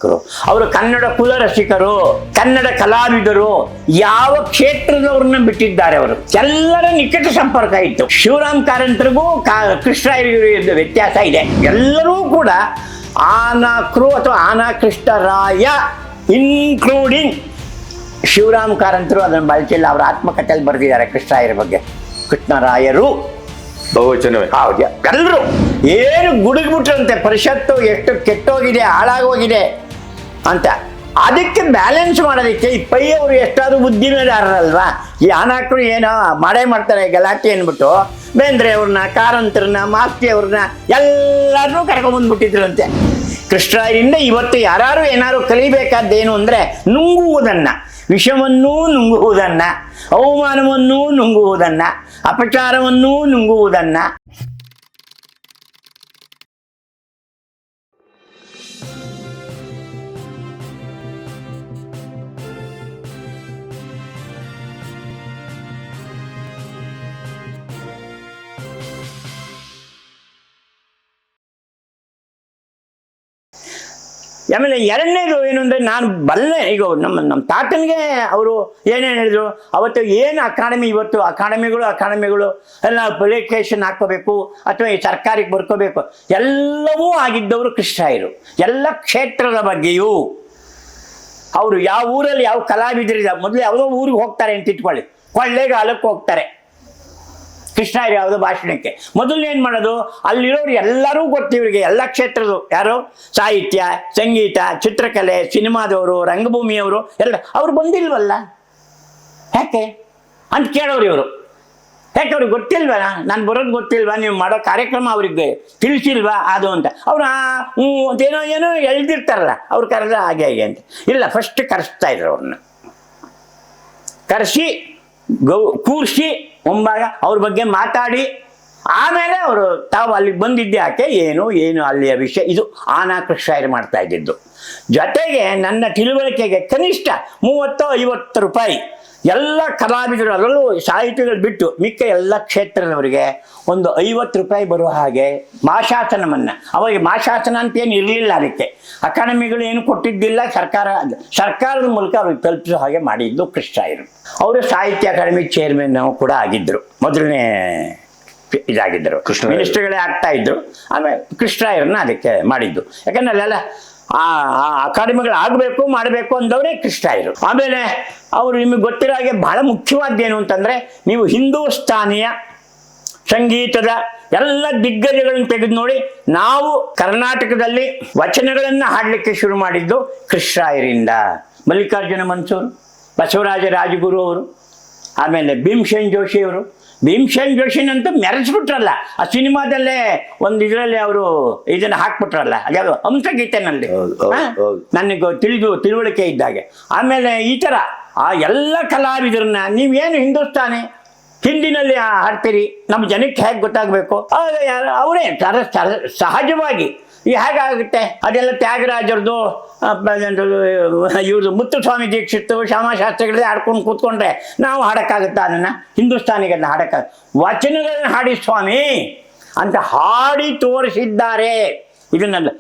ಮುಖರು. ಅವರು ಕನ್ನಡ ಕುಲ ರಸಿಕರು, ಕನ್ನಡ ಕಲಾವಿದರು, ಯಾವ ಕ್ಷೇತ್ರದವ್ರನ್ನ ಬಿಟ್ಟಿದ್ದಾರೆ. ಅವರು ಎಲ್ಲರ ನಿಕಟ ಸಂಪರ್ಕ ಇತ್ತು. ಶಿವರಾಮ್ ಕಾರಂತರಿಗೂ ಕೃಷ್ಣರಾಯರಿಗೂ ವ್ಯತ್ಯಾಸ ಇದೆ. ಎಲ್ಲರೂ ಕೂಡ ಆನಾಕ್ರು ಅಥವಾ ಆನಾಕೃಷ್ಣರಾಯ ಇನ್ಕ್ಲೂಡಿಂಗ್ ಶಿವರಾಮ್ ಕಾರಂತರು ಅದನ್ನು ಬಳಸಿಲ್ಲ. ಅವರ ಆತ್ಮಕಥೆಯಲ್ಲಿ ಬರೆದಿದ್ದಾರೆ ಕೃಷ್ಣರಾಯರ ಬಗ್ಗೆ. ಕೃಷ್ಣರಾಯರು ಬಹುವಚನವೇ. ಹೌದು, ಎಲ್ಲರೂ ಏನು ಗುಡುಗ್ಬಿಟ್ರಂತೆ, ಪರಿಷತ್ತು ಎಷ್ಟು ಕೆಟ್ಟೋಗಿದೆ, ಹಾಳಾಗೋಗಿದೆ ಅಂತ. ಅದಕ್ಕೆ ಬ್ಯಾಲೆನ್ಸ್ ಮಾಡೋದಕ್ಕೆ ಈ ಪೈ ಅವರು ಎಷ್ಟಾದ್ರೂ ಬುದ್ಧಿಮೇದಾರರಲ್ವಾ, ಈ ಆನಾಕ್ರು ಏನೋ ಮಾಡೇ ಮಾಡ್ತಾರೆ ಗಲಾಟೆ ಅಂದ್ಬಿಟ್ಟು ಬೇಂದ್ರೆ ಅವ್ರನ್ನ, ಕಾರಂತರನ್ನ, ಮಾಸ್ತಿ ಅವ್ರನ್ನ ಎಲ್ಲರನ್ನೂ ಕರ್ಕೊಂಡ್ಬಂದ್ಬಿಟ್ಟಿದ್ರಂತೆ. ಕೃಷ್ಣರಾಯರಿಂದ ಇವತ್ತು ಯಾರು ಏನಾದ್ರು ಕಲಿಬೇಕಾದ್ದೇನು ಅಂದರೆ ನುಂಗುವುದನ್ನ, ವಿಷವನ್ನೂ ನುಂಗುವುದನ್ನ, ಅವಮಾನವನ್ನೂ ನುಂಗುವುದನ್ನ, ಅಪಚಾರವನ್ನೂ ನುಂಗುವುದನ್ನ. ಆಮೇಲೆ ಎರಡನೇದು ಏನು ಅಂದರೆ, ನಾನು ಬಲ್ಲೆ ಈಗ ನಮ್ಮ ತಾತನಿಗೆ ಅವರು ಏನೇನು ಹೇಳಿದ್ರು ಅವತ್ತು, ಏನು ಅಕಾಡೆಮಿ, ಇವತ್ತು ಅಕಾಡೆಮಿಗಳು ಎಲ್ಲ ಪಬ್ಲಿಕೇಶನ್ ಹಾಕ್ಕೋಬೇಕು ಅಥವಾ ಈ ಸರ್ಕಾರಕ್ಕೆ ಬರ್ಕೋಬೇಕು, ಎಲ್ಲವೂ ಆಗಿದ್ದವರು ಕೃಷ್ಣರಾಯರು. ಎಲ್ಲ ಕ್ಷೇತ್ರದ ಬಗ್ಗೆಯೂ ಅವರು ಯಾವ ಊರಲ್ಲಿ ಯಾವ ಕಲಾವಿದರಿದ್ದಾರೆ, ಮೊದಲು ಯಾವುದೋ ಊರಿಗೆ ಹೋಗ್ತಾರೆ ಅಂತ ಇಟ್ಕೊಳ್ಳಿ, ಕೊಳ್ಳೇಗಾಲಕ್ಕೆ ಹೋಗ್ತಾರೆ ಕೃಷ್ಣರಾಯರು ಯಾವುದೋ ಭಾಷಣಕ್ಕೆ. ಮೊದಲು ಏನು ಮಾಡೋದು, ಅಲ್ಲಿರೋರು ಎಲ್ಲರೂ ಗೊತ್ತು ಇವರಿಗೆ, ಎಲ್ಲ ಕ್ಷೇತ್ರದ್ದು, ಯಾರು ಸಾಹಿತ್ಯ, ಸಂಗೀತ, ಚಿತ್ರಕಲೆ, ಸಿನಿಮಾದವರು, ರಂಗಭೂಮಿಯವರು ಎಲ್ಲ. ಅವ್ರು ಬಂದಿಲ್ವಲ್ಲ ಯಾಕೆ ಅಂತ ಕೇಳೋರು ಇವರು. ಯಾಕೆ ಅವ್ರಿಗೆ ಗೊತ್ತಿಲ್ವಾ, ನಾನು ಬರೋದು ಗೊತ್ತಿಲ್ವಾ, ನೀವು ಮಾಡೋ ಕಾರ್ಯಕ್ರಮ ಅವ್ರಿಗೆ ತಿಳಿಸಿಲ್ವಾ ಅದು ಅಂತ. ಅವ್ರು ಏನೋ ಎಳ್ದಿರ್ತಾರಲ್ಲ, ಅವ್ರು ಕರೆದ ಹಾಗೆ ಅಂತ. ಇಲ್ಲ, ಫಸ್ಟ್ ಕರೆಸ್ತಾ ಇದ್ರು ಅವ್ರನ್ನ, ಕರೆಸಿ ಕೂರಿಸಿ ಮುಂಭಾಗ ಅವ್ರ ಬಗ್ಗೆ ಮಾತಾಡಿ, ಆಮೇಲೆ ಅವರು ತಾವು ಅಲ್ಲಿಗೆ ಬಂದಿದ್ದೆ ಯಾಕೆ, ಏನು ಅಲ್ಲಿಯ ವಿಷಯ, ಇದು ಆನಾಕೃಷ್ಣರಾಯರು ಮಾಡ್ತಾ ಇದ್ದಿದ್ದು. ಜೊತೆಗೆ ನನ್ನ ತಿಳುವಳಿಕೆಗೆ ಕನಿಷ್ಠ 30-50 ರೂಪಾಯಿ ಎಲ್ಲ ಕಲಾವಿದರು, ಅದರಲ್ಲೂ ಸಾಹಿತಿಗಳು ಬಿಟ್ಟು ಮಿಕ್ಕ ಎಲ್ಲ ಕ್ಷೇತ್ರದವರಿಗೆ ಒಂದು 50 ರೂಪಾಯಿ ಬರುವ ಹಾಗೆ ಮಾಶಾಸನವನ್ನು, ಅವಾಗ ಮಾಶಾಸನ ಅಂತೇನು ಇರಲಿಲ್ಲ, ಅದಕ್ಕೆ ಅಕಾಡೆಮಿಗಳು ಏನು ಕೊಟ್ಟಿದ್ದಿಲ್ಲ, ಸರ್ಕಾರದ ಮೂಲಕ ಅವ್ರಿಗೆ ತಲುಪಿಸೋ ಹಾಗೆ ಮಾಡಿದ್ದು ಕೃಷ್ಣರಾಯರು. ಅವರು ಸಾಹಿತ್ಯ ಅಕಾಡೆಮಿ ಚೇರ್ಮನ್ ಕೂಡ ಆಗಿದ್ದರು, ಮೊದಲನೇ ಇದಾಗಿದ್ದರು, ಮಿನಿಸ್ಟರ್ಗಳೇ ಆಗ್ತಾ ಇದ್ರು. ಆಮೇಲೆ ಕೃಷ್ಣರಾಯರನ್ನ ಅದಕ್ಕೆ ಮಾಡಿದ್ದು, ಯಾಕಂದ್ರೆ ಅಲ್ಲೆಲ್ಲ ಆ ಅಕಾಡೆಮಿಗಳು ಆಗಬೇಕು ಮಾಡಬೇಕು ಅಂದವರೇ ಕೃಷ್ಣರಾಯರು. ಆಮೇಲೆ ಅವರು ನಿಮಗೆ ಗೊತ್ತಿರೋ ಹಾಗೆ ಬಹಳ ಮುಖ್ಯವಾದ್ದೇನು ಅಂತಂದರೆ, ನೀವು ಹಿಂದೂಸ್ಥಾನಿಯ ಸಂಗೀತದ ಎಲ್ಲ ದಿಗ್ಗಜಗಳನ್ನು ತೆಗೆದು ನೋಡಿ, ನಾವು ಕರ್ನಾಟಕದಲ್ಲಿ ವಚನಗಳನ್ನು ಹಾಡಲಿಕ್ಕೆ ಶುರು ಮಾಡಿದ್ದು ಕೃಷ್ಣರಾಯರಿಂದ. ಮಲ್ಲಿಕಾರ್ಜುನ ಮನ್ಸೂರು, ಬಸವರಾಜ ರಾಜಗುರು ಅವರು, ಆಮೇಲೆ ಭೀಮಸೇನ್ ಜೋಶಿಯವರು. ಭೀಮಸೇನ್ ಜೋಶಿನಂತೂ ಮೆರೆಸ್ಬಿಟ್ರಲ್ಲ ಆ ಸಿನಿಮಾದಲ್ಲೇ, ಒಂದು ಇದರಲ್ಲಿ ಅವರು ಇದನ್ನು ಹಾಕ್ಬಿಟ್ರಲ್ಲ, ಅದ್ಯಾವುದು ಹಂಸಗೀತೆನಲ್ಲಿ, ನನಗೆ ತಿಳುವಳಿಕೆ ಇದ್ದಾಗೆ. ಆಮೇಲೆ ಈ ಥರ ಆ ಎಲ್ಲ ಕಲಾವಿದರನ್ನ ನೀವೇನು ಹಿಂದೂಸ್ತಾನಿ ಹಿಂದಿನಲ್ಲಿ ಹಾಡ್ತೀರಿ, ನಮ್ಮ ಜನಕ್ಕೆ ಹೇಗೆ ಗೊತ್ತಾಗಬೇಕು, ಅವರೇ ಸಹಜವಾಗಿ ಈ ಹೇಗಾಗುತ್ತೆ ಅದೆಲ್ಲ ತ್ಯಾಗರಾಜರದು, ಇವ್ರದ್ದು ಮುತ್ತುಸ್ವಾಮಿ ದೀಕ್ಷಿತ್ತು, ಶ್ಯಾಮಶಾಸ್ತ್ರಿಗಳೇ ಹಾಡ್ಕೊಂಡು ಕೂತ್ಕೊಂಡ್ರೆ ನಾವು ಹಾಡೋಕ್ಕಾಗುತ್ತಾ ಅದನ್ನು? ಹಿಂದೂಸ್ತಾನಿಗಳನ್ನ ಹಾಡೋಕ್ಕಾಗ, ವಚನಗಳನ್ನ ಹಾಡಿ ಸ್ವಾಮಿ ಅಂತ ಹಾಡಿ ತೋರಿಸಿದ್ದಾರೆ. ಇದನ್ನೆಲ್ಲ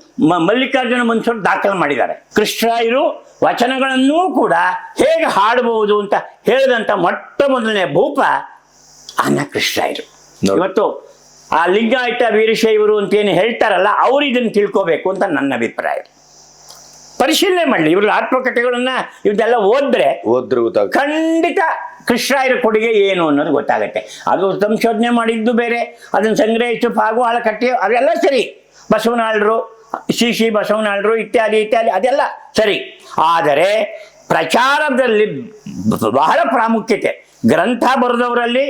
ಮಲ್ಲಿಕಾರ್ಜುನ ಮನ್ಸೂರು ದಾಖಲೆ ಮಾಡಿದ್ದಾರೆ. ಕೃಷ್ಣರಾಯರು ವಚನಗಳನ್ನೂ ಕೂಡ ಹೇಗೆ ಹಾಡಬಹುದು ಅಂತ ಹೇಳಿದಂಥ ಮೊಟ್ಟ ಮೊದಲನೇ ಭೂಪ ಆನಾಕೃಷ್ಣರಾಯರು. ಇವತ್ತು ಆ ಲಿಂಗಾಯತ ವೀರಶೈವರು ಅಂತ ಏನು ಹೇಳ್ತಾರಲ್ಲ, ಅವ್ರು ಇದನ್ನು ತಿಳ್ಕೋಬೇಕು ಅಂತ ನನ್ನ ಅಭಿಪ್ರಾಯ. ಪರಿಶೀಲನೆ ಮಾಡಲಿ, ಇವ್ರ ಆತ್ಮಕಥೆಗಳನ್ನ ಇವನ್ನೆಲ್ಲ ಓದಿದ್ರೆ ಖಂಡಿತ ಕೃಷ್ಣರಾಯರ ಕೊಡುಗೆ ಏನು ಅನ್ನೋದು ಗೊತ್ತಾಗುತ್ತೆ. ಅದು ಸಂಶೋಧನೆ ಮಾಡಿದ್ದು ಬೇರೆ, ಅದನ್ನು ಸಂಗ್ರಹಿಸಿ ಪಾಗುಹಾಳ ಕಟ್ಟಿ ಅದೆಲ್ಲ ಸರಿ, ಬಸವನಾಳರು, ಸಿ ಬಸವನಾಳರು ಇತ್ಯಾದಿ ಅದೆಲ್ಲ ಸರಿ. ಆದರೆ ಪ್ರಚಾರದಲ್ಲಿ ಬಹಳ ಪ್ರಾಮುಖ್ಯತೆ, ಗ್ರಂಥ ಬರೆದವರಲ್ಲಿ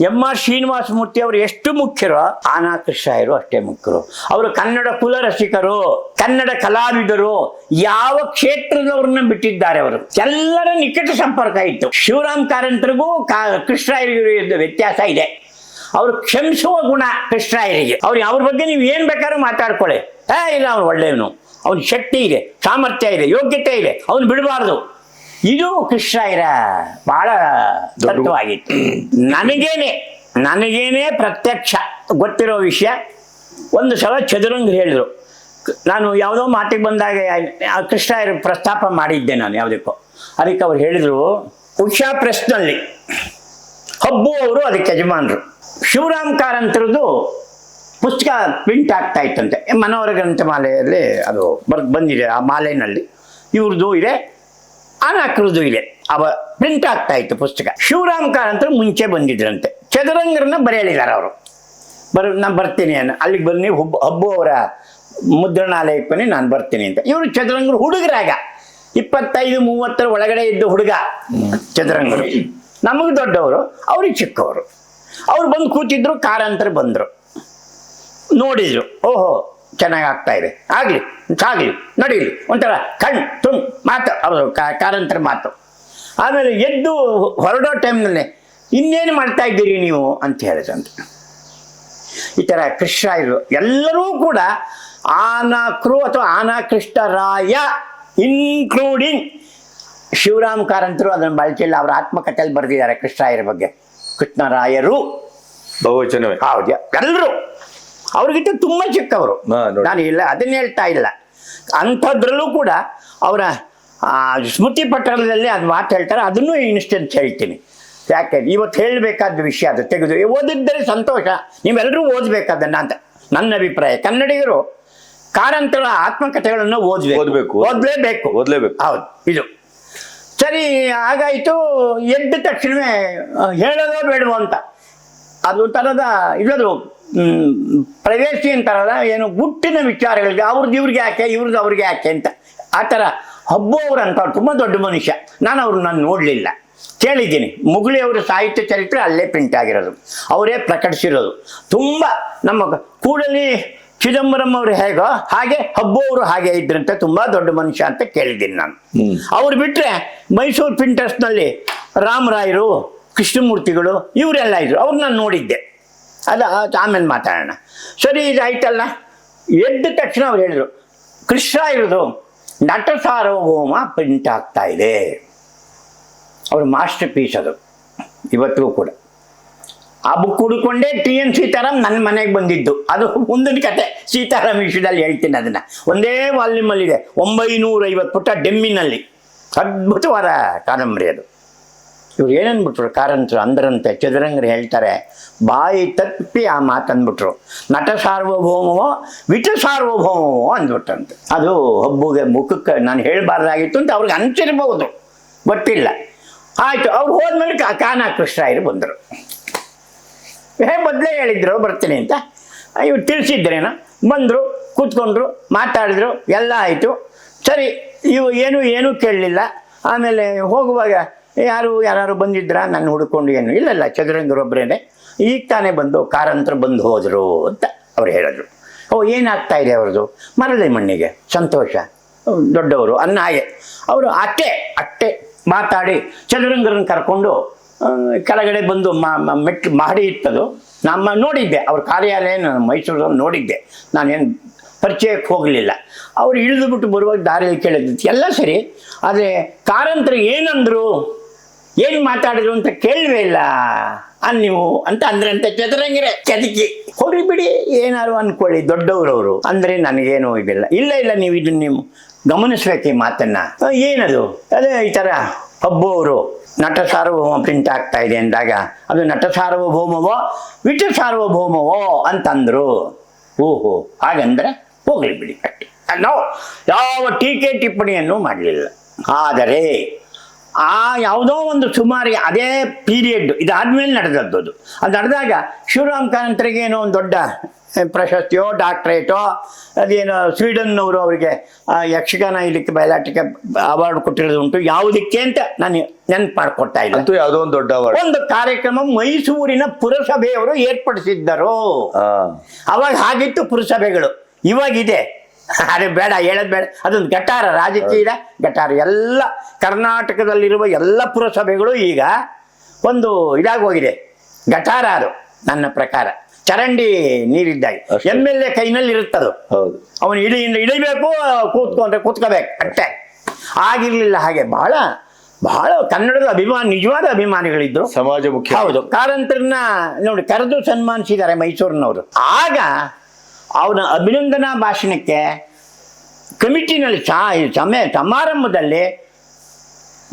ಎಂ.ಆರ್. ಶ್ರೀನಿವಾಸ ಮೂರ್ತಿ ಅವರು ಎಷ್ಟು ಮುಖ್ಯರೋ, ಆನಾಕೃಷ್ಣರಾಯರು ಅಷ್ಟೇ ಮುಖ್ಯರು. ಅವರು ಕನ್ನಡ ಕುಲ ರಸಿಕರು, ಕನ್ನಡ ಕಲಾವಿದರು, ಯಾವ ಕ್ಷೇತ್ರದವ್ರನ್ನ ಬಿಟ್ಟಿದ್ದಾರೆ. ಅವರು ಎಲ್ಲರ ನಿಕಟ ಸಂಪರ್ಕ ಇತ್ತು. ಶಿವರಾಮ್ ಕಾರಂತರಿಗೂ ಕೃಷ್ಣರಾಯರಿಗೂ ವ್ಯತ್ಯಾಸ ಇದೆ. ಅವರು ಕ್ಷಮಿಸುವ ಗುಣ ಕೃಷ್ಣರಾಯರಿಗೆ. ಅವ್ರ ಬಗ್ಗೆ ನೀವು ಏನು ಬೇಕಾದ್ರೂ ಮಾತಾಡ್ಕೊಳ್ಳಿ, ಇಲ್ಲ ಅವ್ನು ಒಳ್ಳೆಯವನು, ಅವನ ಶಕ್ತಿ ಇದೆ, ಸಾಮರ್ಥ್ಯ ಇದೆ, ಯೋಗ್ಯತೆ ಇದೆ, ಅವನು ಬಿಡಬಾರ್ದು. ಇದು ಕೃಷ್ಣರಾಯರ ಬಹಳ ತತ್ವವಾಗಿತ್ತು. ನನಗೇನೆ ಪ್ರತ್ಯಕ್ಷ ಗೊತ್ತಿರೋ ವಿಷಯ, ಒಂದು ಸಲ ಚದುರಂಗ ಹೇಳಿದ್ರು, ನಾನು ಯಾವುದೋ ಮಾತಿಗೆ ಬಂದಾಗ ಕೃಷ್ಣಾಯರು ಪ್ರಸ್ತಾಪ ಮಾಡಿದ್ದೆ ನಾನು ಯಾವುದಕ್ಕೋ. ಅದಕ್ಕೆ ಅವ್ರು ಹೇಳಿದರು, ಉಷಾ ಪ್ರೆಸ್ನಲ್ಲಿ ಹಬ್ಬು ಅವರು ಅದಕ್ಕೆ ಯಜಮಾನರು. ಶಿವರಾಮ್ ಕಾರಂತರದ್ದು ಪುಸ್ತಕ ಪ್ರಿಂಟ್ ಆಗ್ತಾ ಇತ್ತಂತೆ, ಮನೋಹರ ಗ್ರಂಥಮಾಲೆಯಲ್ಲಿ ಅದು ಬಂದಿದೆ. ಆ ಮಾಲೆಯಲ್ಲಿ ಇವ್ರದ್ದು ಇದೆ, ಅನಾಕ್ರದ್ದು ಇದೆ. ಪ್ರಿಂಟ್ ಆಗ್ತಾ ಇತ್ತು ಪುಸ್ತಕ. ಶಿವರಾಮ್ ಕಾರಂತರು ಮುಂಚೆ ಬಂದಿದ್ರಂತೆ. ಚದುರಂಗರನ್ನ ಬರೆಯಲಿದ್ದಾರೆ ಅವರು. ನಾನು ಬರ್ತೀನಿ ಅಲ್ಲಿಗೆ ಬನ್ನಿ, ಹಬ್ಬು ಅವರ ಮುದ್ರಣಾಲಯಕ್ಕೆ ಬನ್ನಿ, ನಾನು ಬರ್ತೀನಿ ಅಂತ. ಇವರು ಚದುರಂಗರು ಹುಡುಗರಾಗ 25-30 ಒಳಗಡೆ ಇದ್ದು ಹುಡುಗ ಚದುರಂಗರು. ನಮಗೆ ದೊಡ್ಡವರು, ಅವ್ರಿಗೆ ಚಿಕ್ಕವರು. ಅವ್ರು ಬಂದು ಕೂತಿದ್ರು, ಕಾರಂತರು ಬಂದರು, ನೋಡಿದ್ರು. ಓಹೋ, ಚೆನ್ನಾಗಿ ಆಗ್ತಾ ಇದೆ, ಆಗಲಿ ಸಾಗಲಿ ನಡೀಲಿ, ಒಂಥರ ತುಂಡು ಮಾತು ಅವರು ಕಾರಂತರ ಮಾತು. ಆಮೇಲೆ ಎದ್ದು ಹೊರಡೋ ಟೈಮ್ನಲ್ಲಿ ಇನ್ನೇನು ಮಾಡ್ತಾ ಇದ್ದೀರಿ ನೀವು ಅಂತ ಹೇಳಿದ್ರಂತೆ. ಈ ಥರ ಕೃಷ್ಣರಾಯರು ಎಲ್ಲರೂ ಕೂಡ ಆನಾಕ್ರು ಅಥವಾ ಆನಾಕೃಷ್ಣರಾಯ ಇನ್ಕ್ಲೂಡಿಂಗ್ ಶಿವರಾಮ್ ಕಾರಂತರು ಅದನ್ನು ಬಳಸಿಲ್ಲ. ಅವರ ಆತ್ಮಕಥೆಯಲ್ಲಿ ಬರೆದಿದ್ದಾರೆ ಕೃಷ್ಣರಾಯರ ಬಗ್ಗೆ. ಕೃಷ್ಣರಾಯರು ಬಹುವಚನವೇ. ಹೌದು, ಎಲ್ಲರೂ ಅವ್ರಿಗಿಂತ ತುಂಬ ಚಿಕ್ಕವರು. ನಾನು ಇಲ್ಲ ಅದನ್ನ ಹೇಳ್ತಾ ಇಲ್ಲ. ಅಂಥದ್ರಲ್ಲೂ ಕೂಡ ಅವರ ಸ್ಮೃತಿ ಪಟಲದಲ್ಲಿ ಅದು ಮಾತು ಹೇಳ್ತಾರೆ. ಅದನ್ನು ಇನ್ಸ್ಟೆನ್ಸ್ ಹೇಳ್ತೀನಿ. ಯಾಕೆ ಇವತ್ತು ಹೇಳಬೇಕಾದ ವಿಷಯ ಅದು ತೆಗೆದು ಓದಿದ್ದರೆ ಸಂತೋಷ, ನೀವೆಲ್ಲರೂ ಓದಬೇಕಾದನ್ನ ಅಂತ ನನ್ನ ಅಭಿಪ್ರಾಯ. ಕನ್ನಡಿಗರು ಕಾರಂತರ ಆತ್ಮಕಥೆಗಳನ್ನು ಓದಲೇಬೇಕು. ಹೌದು, ಇದು ಸರಿ. ಹಾಗಾಯಿತು. ಎದ್ದ ತಕ್ಷಣವೇ ಹೇಳೋದೋ ಬೇಡವೋ ಅಂತ ಅದು ಥರದ ಇದದು ಪ್ರವೇಶಿ ಅಂತಾರಲ್ಲ, ಏನು ಗುಟ್ಟಿನ ವಿಚಾರಗಳಿಗೆ ಅವ್ರದ್ದು ಇವ್ರಿಗೆ ಯಾಕೆ, ಇವ್ರದ್ದು ಅವ್ರಿಗೆ ಯಾಕೆ ಅಂತ. ಆ ಥರ ಹಬ್ಬು ಅವರು ಅಂತ ತುಂಬ ದೊಡ್ಡ ಮನುಷ್ಯ. ನಾನು ನೋಡಲಿಲ್ಲ, ಕೇಳಿದ್ದೀನಿ. ಮುಗುಳಿ ಅವರ ಸಾಹಿತ್ಯ ಚರಿತ್ರೆ ಅಲ್ಲೇ ಪ್ರಿಂಟ್ ಆಗಿರೋದು, ಅವರೇ ಪ್ರಕಟಿಸಿರೋದು. ತುಂಬ ನಮ್ಮ ಕೂಡಲಿ ಚಿದಂಬರಂ ಅವರು ಹೇಗೋ ಹಾಗೆ ಹಬ್ಬು ಅವರು ಹಾಗೆ ಇದ್ರಂತೆ, ತುಂಬ ದೊಡ್ಡ ಮನುಷ್ಯ ಅಂತ ಕೇಳಿದ್ದೀನಿ ನಾನು. ಅವ್ರು ಬಿಟ್ಟರೆ ಮೈಸೂರು ಪ್ರಿಂಟರ್ಸ್ನಲ್ಲಿ ರಾಮರಾಯರು, ಕೃಷ್ಣಮೂರ್ತಿಗಳು ಇವರೆಲ್ಲ ಇದ್ರು. ಅವ್ರು ನಾನು ನೋಡಿದ್ದೆ. ಅದು ಆಮೇಲೆ ಮಾತಾಡೋಣ. ಸರಿ, ಇದಾಯ್ತಲ್ಲ. ಎದ್ದ ತಕ್ಷಣ ಅವ್ರು ಹೇಳಿದರು, ಕೃಷ್ಣರಾಯರದು ನಟ ಸಾರ್ವಭೌಮ ಪ್ರಿಂಟ್ ಆಗ್ತಾ ಇದೆ. ಅವ್ರ ಮಾಸ್ಟರ್ ಪೀಸ್ ಅದು ಇವತ್ತಿಗೂ ಕೂಡ. ಆ ಬುಕ್ ಹುಡ್ಕೊಂಡೇ TN ಸೀತಾರಾಮ್ ನನ್ನ ಮನೆಗೆ ಬಂದಿದ್ದು. ಅದು ಮುಂದಿನ ಕತೆ, ಸೀತಾರಾಮ್ ವಿಷಯದಲ್ಲಿ ಹೇಳ್ತೀನಿ. ಅದನ್ನು ಒಂದೇ ವಾಲ್ಯೂಮಲ್ಲಿದೆ, 950 ಪುಟ ಡೆಮ್ಮಿನಲ್ಲಿ. ಅದ್ಭುತವಾದ ಕಾದಂಬರಿ ಅದು. ಇವ್ರು ಏನಂದ್ಬಿಟ್ರು ಕಾರಂತರು ಅಂದ್ರಂತೆ, ಚದುರಂಗರು ಹೇಳ್ತಾರೆ, ಬಾಯಿ ತಪ್ಪಿ ಆ ಮಾತಂದ್ಬಿಟ್ರು. ನಟ ಸಾರ್ವಭೌಮವೋ ವಿಟ ಸಾರ್ವಭೌಮವೋ ಅಂದ್ಬಿಟ್ಟಂತೆ. ಅದು ಹಬ್ಬುಗೆ ಮುಖಕ್ಕೆ ನಾನು ಹೇಳಬಾರ್ದಾಗಿತ್ತು ಅಂತ ಅವ್ರಿಗೆ ಅನಿಸಿರ್ಬೋದು, ಗೊತ್ತಿಲ್ಲ. ಆಯಿತು, ಅವ್ರು ಹೋದ್ಮೇಲೆ ಕಾನಾ ಕೃಷ್ಣರಾಯರು ಬಂದರು. ಮೊದಲೇ ಹೇಳಿದ್ರು ಬರ್ತೀನಿ ಅಂತ. ಇವ್ರು ತಿಳಿಸಿದ್ರೇನೋ. ಬಂದರು, ಕೂತ್ಕೊಂಡ್ರು, ಮಾತಾಡಿದ್ರು, ಎಲ್ಲ ಆಯಿತು. ಸರಿ, ಏನೂ ಕೇಳಲಿಲ್ಲ. ಆಮೇಲೆ ಹೋಗುವಾಗ ಯಾರು ಬಂದಿದ್ರಾ ನನ್ನ ಹುಡ್ಕೊಂಡು? ಏನು ಇಲ್ಲ, ಚದುರಂಗರೊಬ್ಬರೇನೆ ಈಗ ತಾನೇ ಬಂದು ಕಾರಂತರು ಬಂದು ಹೋದರು ಅಂತ ಅವ್ರು ಹೇಳಿದ್ರು. ಏನಾಗ್ತಾ ಇದೆ ಅವ್ರದ್ದು? ಮರಳಿ ಮಣ್ಣಿಗೆ ಸಂತೋಷ, ದೊಡ್ಡವರು ಅನ್ನ ಹಾಗೆ. ಅವರು ಅಟ್ಟೆ ಮಾತಾಡಿ ಚದುರಂಗರನ್ನು ಕರ್ಕೊಂಡು ಕೆಳಗಡೆ ಬಂದು ಮೆಟ್ಲು ಮಾಡಿ ಇತ್ತದು. ನಮ್ಮ ನೋಡಿದ್ದೆ ಅವ್ರ ಕಾರ್ಯಾಲಯ, ನಾನು ಮೈಸೂರಲ್ಲಿ ನೋಡಿದ್ದೆ. ನಾನೇನು ಪರಿಚಯಕ್ಕೆ ಹೋಗಲಿಲ್ಲ. ಅವ್ರು ಇಳಿದು ಬಿಟ್ಟು ಬರುವಾಗ ದಾರಿಯಲ್ಲಿ ಕೇಳಿದ್ದು ಎಲ್ಲ ಸರಿ, ಆದರೆ ಕಾರಂತರು ಏನಂದರು, ಏನು ಮಾತಾಡಿದ್ರು ಅಂತ ಕೇಳವೇ ಇಲ್ಲ ನೀವು ಅಂತ ಅಂದ್ರಂತೆ ಚದುರಂಗರೇ. ಚದಕಿ ಹೋಗ್ಲಿ ಬಿಡಿ, ಏನಾರು ಅಂದ್ಕೊಳ್ಳಿ, ದೊಡ್ಡವರವರು ಅಂದರೆ ನನಗೇನು ಇದಿಲ್ಲ. ಇಲ್ಲ, ನೀವು ಇದನ್ನು ನೀವು ಗಮನಿಸ್ಬೇಕು ಈ ಮಾತನ್ನು. ಏನದು? ಅದೇ ಈ ಥರ ಹಬ್ಬು ಅವರು ನಟ ಸಾರ್ವಭೌಮ ಪ್ರಿಂಟ್ ಆಗ್ತಾ ಇದೆ ಅಂದಾಗ ಅದು ನಟ ಸಾರ್ವಭೌಮವೋ ವಿಟ ಸಾರ್ವಭೌಮವೋ ಅಂತಂದರು. ಓಹೋ, ಹಾಗಂದ್ರೆ ಹೋಗಲಿ ಬಿಡಿ ಅಷ್ಟೇ. ನಾವು ಯಾವ ಟೀಕೆ ಟಿಪ್ಪಣಿಯನ್ನು ಮಾಡಲಿಲ್ಲ. ಆದರೆ ಯಾವುದೋ ಒಂದು ಸುಮಾರಿಗೆ ಅದೇ ಪೀರಿಯಡ್ ಇದಾದ್ಮೇಲೆ ನಡೆದದ್ದು ಅದು ನಡೆದಾಗ ಶಿವರಾಮ್ ಕಾರಂತರಿಗೆ ಏನೋ ಒಂದು ದೊಡ್ಡ ಪ್ರಶಸ್ತಿಯೋ ಡಾಕ್ಟ್ರೇಟೋ ಅದೇನೋ ಸ್ವೀಡನ್ನವರು ಅವರಿಗೆ ಯಕ್ಷಗಾನ ಇದಕ್ಕೆ ಬಯಲಾಟಕ್ಕೆ ಅವಾರ್ಡ್ ಕೊಟ್ಟಿರೋದು ಉಂಟು. ಯಾವುದಕ್ಕೆ ಅಂತ ನಾನು ನೆನಪು ಮಾಡಿಕೊಡ್ತಾ ಇಲ್ಲ. ಯಾವುದೋ ಒಂದು ದೊಡ್ಡ ಒಂದು ಕಾರ್ಯಕ್ರಮ ಮೈಸೂರಿನ ಪುರಸಭೆಯವರು ಏರ್ಪಡಿಸಿದ್ದರು. ಅವಾಗ ಹಾಗಿತ್ತು ಪುರಸಭೆಗಳು, ಇವಾಗಿದೆ. ಅರೆ ಬೇಡ, ಹೇಳೋದು ಬೇಡ. ಅದೊಂದು ಗಟಾರ, ರಾಜಕೀಯದ ಗಟಾರ. ಎಲ್ಲ ಕರ್ನಾಟಕದಲ್ಲಿರುವ ಎಲ್ಲ ಪುರಸಭೆಗಳು ಈಗ ಒಂದು ಇದಾಗಿ ಹೋಗಿದೆ, ಗಟಾರ. ಅದು ನನ್ನ ಪ್ರಕಾರ ಚರಂಡಿ ನೀರಿದ್ದಾಗ MLA ಕೈನಲ್ಲಿ ಇರುತ್ತದು. ಅವನು ಇಳಿಬೇಕು, ಕೂತ್ಕೋಬೇಕು ಅಷ್ಟೇ. ಆಗಿರ್ಲಿಲ್ಲ ಹಾಗೆ. ಬಹಳ ಕನ್ನಡದ ನಿಜವಾದ ಅಭಿಮಾನಿಗಳಿದ್ರು, ಸಮಾಜ ಮುಖ್ಯ. ಹೌದು. ಕಾರಂತರನ್ನ ನೋಡಿ ಕರೆದು ಸನ್ಮಾನಿಸಿದ್ದಾರೆ ಮೈಸೂರಿನವರು. ಆಗ ಅವನ ಅಭಿನಂದನಾ ಭಾಷಣಕ್ಕೆ ಕಮಿಟಿನಲ್ಲಿ ಸಮಾರಂಭದಲ್ಲಿ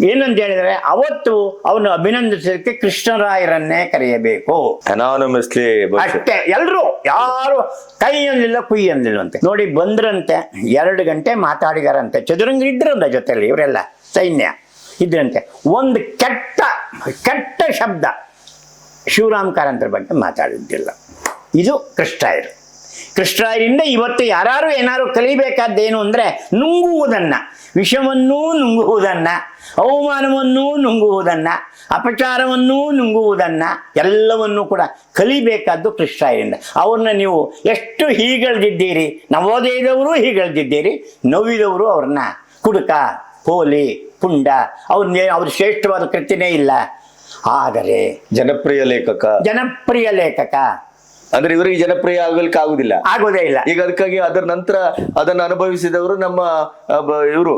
ಏನಂತ ಹೇಳಿದರೆ ಅವತ್ತು ಅವನು ಅಭಿನಂದಿಸಲಿಕ್ಕೆ ಕೃಷ್ಣರಾಯರನ್ನೇ ಕರೆಯಬೇಕು ಅನಾನಮಸ್ಲಿ ಅಷ್ಟೇ. ಎಲ್ರು ಯಾರು ಕೈ ಅನ್ನಲಿಲ್ಲ ಕುಯ್ ಅನ್ನಲಿಲ್ಲಂತೆ. ನೋಡಿ ಬಂದ್ರಂತೆ 2 ಗಂಟೆ ಮಾತಾಡಿದಾರಂತೆ. ಚದುರಂಗ ಇದ್ರಂದ ಜೊತೆಲಿ ಇವರೆಲ್ಲ ಸೈನ್ಯ ಇದ್ರಂತೆ. ಒಂದು ಕೆಟ್ಟ ಶಬ್ದ ಶಿವರಾಮ್ ಕಾರಂತರ ಬಗ್ಗೆ ಮಾತಾಡಿದ್ದಿಲ್ಲ. ಇದು ಕೃಷ್ಣರಾಯರಿಂದ ಇವತ್ತು ಯಾರು ಏನಾರು ಕಲಿಬೇಕಾದ್ದೇನು ಅಂದರೆ ನುಂಗುವುದನ್ನು, ವಿಷವನ್ನೂ ನುಂಗುವುದನ್ನು, ಅವಮಾನವನ್ನೂ ನುಂಗುವುದನ್ನು, ಅಪಚಾರವನ್ನೂ ನುಂಗುವುದನ್ನು ಎಲ್ಲವನ್ನೂ ಕೂಡ ಕಲಿಬೇಕಾದ್ದು ಕೃಷ್ಣರಾಯರಿಂದ. ಅವ್ರನ್ನ ನೀವು ಎಷ್ಟು ಹೀಗಳ್ದಿದ್ದೀರಿ, ನವೋದಯದವರು ಹೀಗಳ್ದಿದ್ದೀರಿ, ನವ್ವಿದವರು ಅವ್ರನ್ನ ಕುಡುಕ, ಪೋಲಿ, ಪುಂಡ, ಅವ್ರ ಶ್ರೇಷ್ಠವಾದ ಕೃತಿನೇ ಇಲ್ಲ. ಆದರೆ ಜನಪ್ರಿಯ ಲೇಖಕ ಅಂದ್ರೆ ಇವರಿಗೆ ಜನಪ್ರಿಯ ಆಗಲಿಕ್ಕೆ ಆಗೋದೇ ಇಲ್ಲ. ಈಗ ಅದಕ್ಕಾಗಿ ಅದರ ನಂತರ ಅದನ್ನು ಅನುಭವಿಸಿದವರು ನಮ್ಮ ಇವರು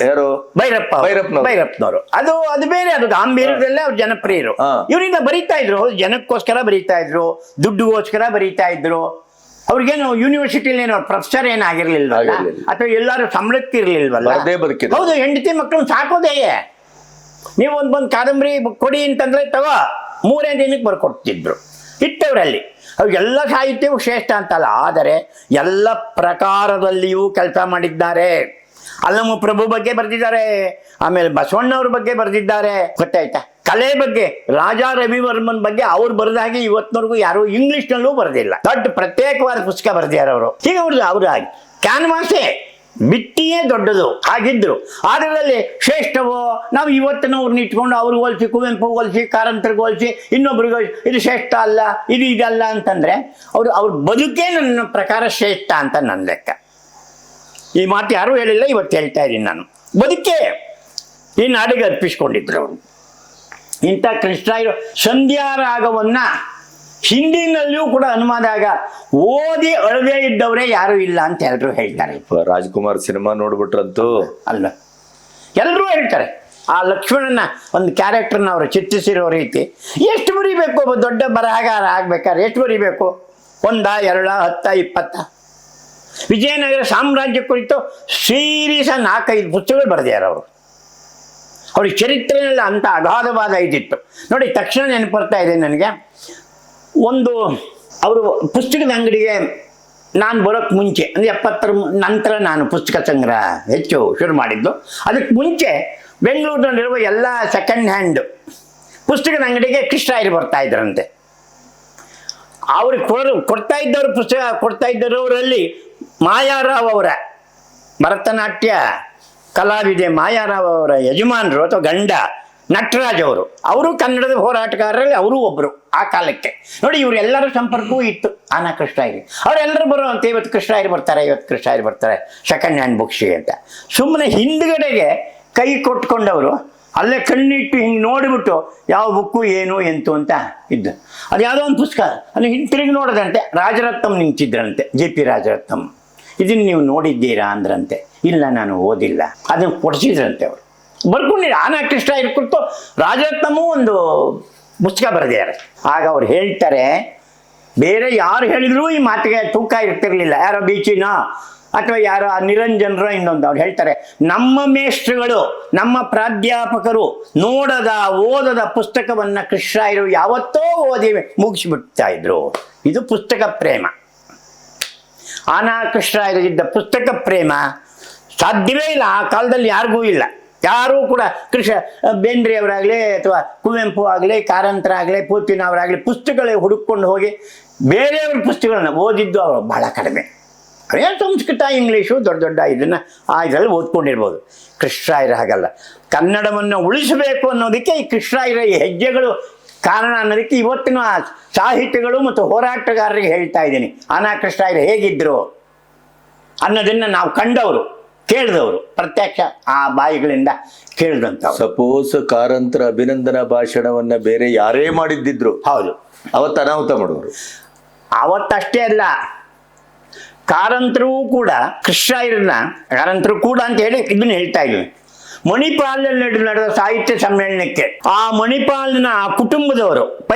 ಯಾರು ಭೈರಪ್ಪನವರು. ಅದು ಬೇರೆ, ಅದು ಗಾಂಭೀರ್ಯದಲ್ಲೇ ಅವ್ರು ಜನಪ್ರಿಯರು. ಇವರಿಂದ ಬರೀತಾ ಇದ್ರು, ಜನಕ್ಕೋಸ್ಕರ ಬರೀತಾ ಇದ್ರು, ದುಡ್ಡುಗೋಸ್ಕರ ಬರೀತಾ ಇದ್ರು. ಅವ್ರಿಗೇನು ಯೂನಿವರ್ಸಿಟಿಲಿ ಏನೋ ಪ್ರೊಫೆಸರ್ ಏನಾಗಿರ್ಲಿಲ್ವಲ್ಲ, ಅಥವಾ ಎಲ್ಲಾರು ಸಂಬಳಕ್ಕೆ ಇರ್ಲಿಲ್ವಲ್ಲ. ಹೌದು, ಹೆಂಡತಿ ಮಕ್ಕಳು ಸಾಕೋದೇ. ನೀವು ಒಂದು ಕಾದಂಬರಿ ಕೊಡಿ ಅಂತಂದ್ರೆ ತಗೋ 3 ದಿನಕ್ಕೆ ಬರ್ಕೊಡ್ತಿದ್ರು ಇಟ್ಟವರಲ್ಲಿ. ಅವ್ರಿಗೆಲ್ಲ ಸಾಹಿತ್ಯವು ಶ್ರೇಷ್ಠ ಅಂತಲ್ಲ, ಆದರೆ ಎಲ್ಲ ಪ್ರಕಾರದಲ್ಲಿಯೂ ಕೆಲಸ ಮಾಡಿದ್ದಾರೆ. ಅಲ್ಲಮ್ಮ ಪ್ರಭು ಬಗ್ಗೆ ಬರೆದಿದ್ದಾರೆ, ಆಮೇಲೆ ಬಸವಣ್ಣವ್ರ ಬಗ್ಗೆ ಬರೆದಿದ್ದಾರೆ. ಗೊತ್ತಾಯ್ತಾ? ಕಲೆ ಬಗ್ಗೆ ರಾಜಾ ರವಿವರ್ಮನ್ ಬಗ್ಗೆ ಅವ್ರು ಬರೆದಾಗೆ ಇವತ್ತಿನವರೆಗೂ ಯಾರು ಇಂಗ್ಲಿಷ್ನಲ್ಲೂ ಬರೆದಿಲ್ಲ. ದೊಡ್ಡ ಪ್ರತ್ಯೇಕವಾದ ಪುಸ್ತಕ ಬರೆದಿದ್ದಾರೆ ಅವರು. ಹೀಗೆ ಅವ್ರು ಕ್ಯಾನ್ವಾಸೇ ಬಿಟ್ಟಿಯೇ ದೊಡ್ಡದು ಹಾಗಿದ್ರು. ಅದರಲ್ಲಿ ಶ್ರೇಷ್ಠವೋ ನಾವು ಇವತ್ತಿನವ್ರನ್ನ ಇಟ್ಕೊಂಡು ಅವ್ರಿಗೆ ಹೋಲಿಸಿ, ಕುವೆಂಪು ಹೋಲಿಸಿ, ಕಾರಂತರಿಗೆ ಹೋಲಿಸಿ, ಇನ್ನೊಬ್ರಿಗೆ ಇದು ಶ್ರೇಷ್ಠ ಅಲ್ಲ, ಇದಲ್ಲ ಅಂತಂದ್ರೆ ಅವ್ರ ಬದುಕೇ ನನ್ನ ಪ್ರಕಾರ ಶ್ರೇಷ್ಠ ಅಂತ ನನ್ನ ಲೆಕ್ಕ. ಈ ಮಾತು ಯಾರೂ ಹೇಳಿಲ್ಲ, ಇವತ್ತು ಹೇಳ್ತಾ ಇದ್ದೀನಿ ನಾನು. ಬದುಕೇ ಈ ನಾಡಿಗೆ ಅರ್ಪಿಸ್ಕೊಂಡಿದ್ರು ಅವರು. ಇಂಥ ಕೃಷ್ಣರಾಯರು ಸಂಧ್ಯಾರಾಗವನ್ನ ಹಿಂದಿನಲ್ಲಿಯೂ ಕೂಡ ಅನುವಾದಾಗ ಓದಿ ಅಳದೇ ಇದ್ದವರೇ ಯಾರು ಇಲ್ಲ ಅಂತ ಎಲ್ಲರೂ ಹೇಳ್ತಾರೆ. ರಾಜ್ಕುಮಾರ್ ಸಿನಿಮಾ ನೋಡ್ಬಿಟ್ರಂತೂ ಅಲ್ಲ, ಎಲ್ಲರೂ ಹೇಳ್ತಾರೆ. ಆ ಲಕ್ಷ್ಮಣನ ಒಂದು ಕ್ಯಾರೆಕ್ಟರ್ನ ಅವರು ಚಿತ್ರಿಸಿರೋ ರೀತಿ ಎಷ್ಟು ಬರೀಬೇಕು, ಒಬ್ಬ ದೊಡ್ಡ ಬರಹಗಾರ ಆಗ್ಬೇಕಾದ್ರೆ ಎಷ್ಟು ಬರೀಬೇಕು? 1, 2, 10, 20. ವಿಜಯನಗರ ಸಾಮ್ರಾಜ್ಯ ಕುರಿತು ಸೀರೀಸ್ 4-5 ಪುಸ್ತಕಗಳು ಬರೆದಿದ್ದಾರೆ ಅವರು. ಅವ್ರಿಗೆ ಚರಿತ್ರೆಯಲ್ಲಿ ಅಂತ ಅಗಾಧವಾದ ಇದಿತ್ತು ನೋಡಿ. ತಕ್ಷಣ ನೆನಪು ಬರ್ತಾ ಇದೆ ನನಗೆ. ಅವರು ಪುಸ್ತಕದ ಅಂಗಡಿಗೆ ನಾನು ಬರೋಕ್ಕೆ ಮುಂಚೆ, ಅಂದರೆ 70ರ ನಂತರ ನಾನು ಪುಸ್ತಕ ಸಂಗ್ರಹ ಹೆಚ್ಚು ಶುರು ಮಾಡಿದ್ದು. ಅದಕ್ಕೆ ಮುಂಚೆ ಬೆಂಗಳೂರಿನಲ್ಲಿರುವ ಎಲ್ಲ ಸೆಕೆಂಡ್ ಹ್ಯಾಂಡ್ ಪುಸ್ತಕದ ಅಂಗಡಿಗೆ ಕೃಷ್ಣರಾಯರು ಬರ್ತಾ ಇದ್ರಂತೆ. ಅವ್ರಿಗೆ ಕೊಡ್ತಾ ಇದ್ದವರು, ಪುಸ್ತಕ ಕೊಡ್ತಾ ಇದ್ದವರಲ್ಲಿ ಮಾಯಾರಾವ್ ಅವರ ಭರತನಾಟ್ಯ ಕಲಾವಿದೆ ಮಾಯಾರಾವ್ ಅವರ ಯಜಮಾನರು ಅಥವಾ ಗಂಡ ನಟರಾಜ್ ಅವರು ಕನ್ನಡದ ಹೋರಾಟಗಾರರಲ್ಲಿ ಅವರು ಒಬ್ಬರು ಆ ಕಾಲಕ್ಕೆ. ನೋಡಿ, ಇವರೆಲ್ಲರ ಸಂಪರ್ಕವೂ ಇತ್ತು ಆನಾ ಕೃಷ್ಣರಾಯರಿಗೆ. ಅವರೆಲ್ಲರೂ ಬರುವಂತೆ ಇವತ್ತು ಕೃಷ್ಣರಾಯರು ಬರ್ತಾರೆ ಸೆಕೆಂಡ್ ಹ್ಯಾಂಡ್ ಬುಕ್ಸಿಗೆ ಅಂತ. ಸುಮ್ಮನೆ ಹಿಂದ್ಗಡೆಗೆ ಕೈ ಕೊಟ್ಕೊಂಡವರು ಅಲ್ಲೇ ಕಣ್ಣಿಟ್ಟು ಹಿಂಗೆ ನೋಡಿಬಿಟ್ಟು ಯಾವ ಬುಕ್ಕು ಏನು ಎಂತು ಅಂತ ಇದ್ದು. ಅದು ಯಾವುದೋ ಒಂದು ಪುಸ್ತಕ ಅದು ಹಿಂತಿರುಗಿ ನೋಡದಂತೆ ರಾಜರತ್ನಂ ನಿಂತಿದ್ರಂತೆ, JP ರಾಜರತ್ನಂ. ಇದನ್ನು ನೀವು ನೋಡಿದ್ದೀರಾ ಅಂದ್ರಂತೆ. ಇಲ್ಲ, ನಾನು ಓದಿಲ್ಲ. ಅದನ್ನು ಕೊಡಿಸಿದ್ರಂತೆ ಅವರು. ಬರ್ಕೊಂಡಿಲ್ಲ. ಆನಾ ಕೃಷ್ಣರಾಯರ ಕುರಿತು ರಾಜರತ್ನಮೂ ಒಂದು ಪುಸ್ತಕ ಬರೆದಿದ್ದಾರೆ. ಆಗ ಅವ್ರು ಹೇಳ್ತಾರೆ, ಬೇರೆ ಯಾರು ಹೇಳಿದ್ರು ಈ ಮಾತಿಗೆ ತೂಕ ಇರ್ತಿರ್ಲಿಲ್ಲ. ಯಾರೋ ಬೀಚಿನ ಅಥವಾ ಯಾರೋ ನಿರಂಜನರ ಇನ್ನೊಂದು. ಅವ್ರು ಹೇಳ್ತಾರೆ, ನಮ್ಮ ಮೇಷ್ಟ್ರುಗಳು, ನಮ್ಮ ಪ್ರಾಧ್ಯಾಪಕರು ಓದದ ಪುಸ್ತಕವನ್ನ ಕೃಷ್ಣರಾಯರು ಯಾವತ್ತೋ ಓದಿ ಮುಗಿಸಿಬಿಡ್ತಾ ಇದ್ರು. ಇದು ಪುಸ್ತಕ ಪ್ರೇಮ. ಆನಾ ಕೃಷ್ಣರಾಯರಿಗಿದ್ದ ಪುಸ್ತಕ ಪ್ರೇಮ ಸಾಧ್ಯವೇ ಇಲ್ಲ. ಆ ಕಾಲದಲ್ಲಿ ಯಾರಿಗೂ ಇಲ್ಲ. ಯಾರೂ ಕೂಡ ಬೇಂದ್ರೆಯವರಾಗಲಿ ಅಥವಾ ಕುವೆಂಪು ಆಗಲಿ, ಕಾರಂತರಾಗಲಿ, ಪೂತಿನವರಾಗಲಿ ಪುಸ್ತಕಗಳೇ ಹುಡುಕೊಂಡು ಹೋಗಿ ಬೇರೆಯವ್ರ ಪುಸ್ತಕಗಳನ್ನ ಓದಿದ್ದು ಅವರು ಬಹಳ ಕಡಿಮೆ. ಅದೇ ಸಂಸ್ಕೃತ, ಇಂಗ್ಲೀಷು ದೊಡ್ಡ ಇದನ್ನು ಇದರಲ್ಲಿ ಓದ್ಕೊಂಡಿರ್ಬೋದು. ಕೃಷ್ಣರಾಯರು ಹಾಗಲ್ಲ. ಕನ್ನಡವನ್ನು ಉಳಿಸಬೇಕು ಅನ್ನೋದಕ್ಕೆ ಈ ಕೃಷ್ಣರಾಯರ ಹೆಜ್ಜೆಗಳು ಕಾರಣ ಅನ್ನೋದಕ್ಕೆ ಇವತ್ತಿನ ಸಾಹಿತ್ಯಗಳು ಮತ್ತು ಹೋರಾಟಗಾರರಿಗೆ ಹೇಳ್ತಾ ಇದ್ದೀನಿ. ಆನಾ ಕೃಷ್ಣರಾಯರು ಹೇಗಿದ್ರು ಅನ್ನೋದನ್ನು ನಾವು ಕಂಡವರು, ಕೇಳಿದವರು, ಪ್ರತ್ಯಕ್ಷ ಆ ಬಾಯಿಗಳಿಂದ ಕೇಳಿದಂತ. ಸಪೋಸ್ ಕಾರಂತರ ಅಭಿನಂದನಾ ಭಾಷಣವನ್ನ ಬೇರೆ ಯಾರೇ ಮಾಡಿದ್ದಿದ್ರು, ಹೌದು, ಅವತ್ತು ಅನಾಹುತ ಮಾಡುವರು. ಅವತ್ತಷ್ಟೇ ಅಲ್ಲ, ಕಾರಂತರು ಕೂಡ ಕೃಷ್ಣರಾಯರನ್ನ, ಕಾರಂತರು ಕೂಡ ಅಂತ ಹೇಳಿ ಇದನ್ನ ಹೇಳ್ತಾ ಇದ್ವಿ. ಮಣಿಪಾಲ್ನಲ್ಲಿ ನಡೆದ ಸಾಹಿತ್ಯ ಸಮ್ಮೇಳನಕ್ಕೆ ಆ ಮಣಿಪಾಲ್ನ ಕುಟುಂಬದವರು,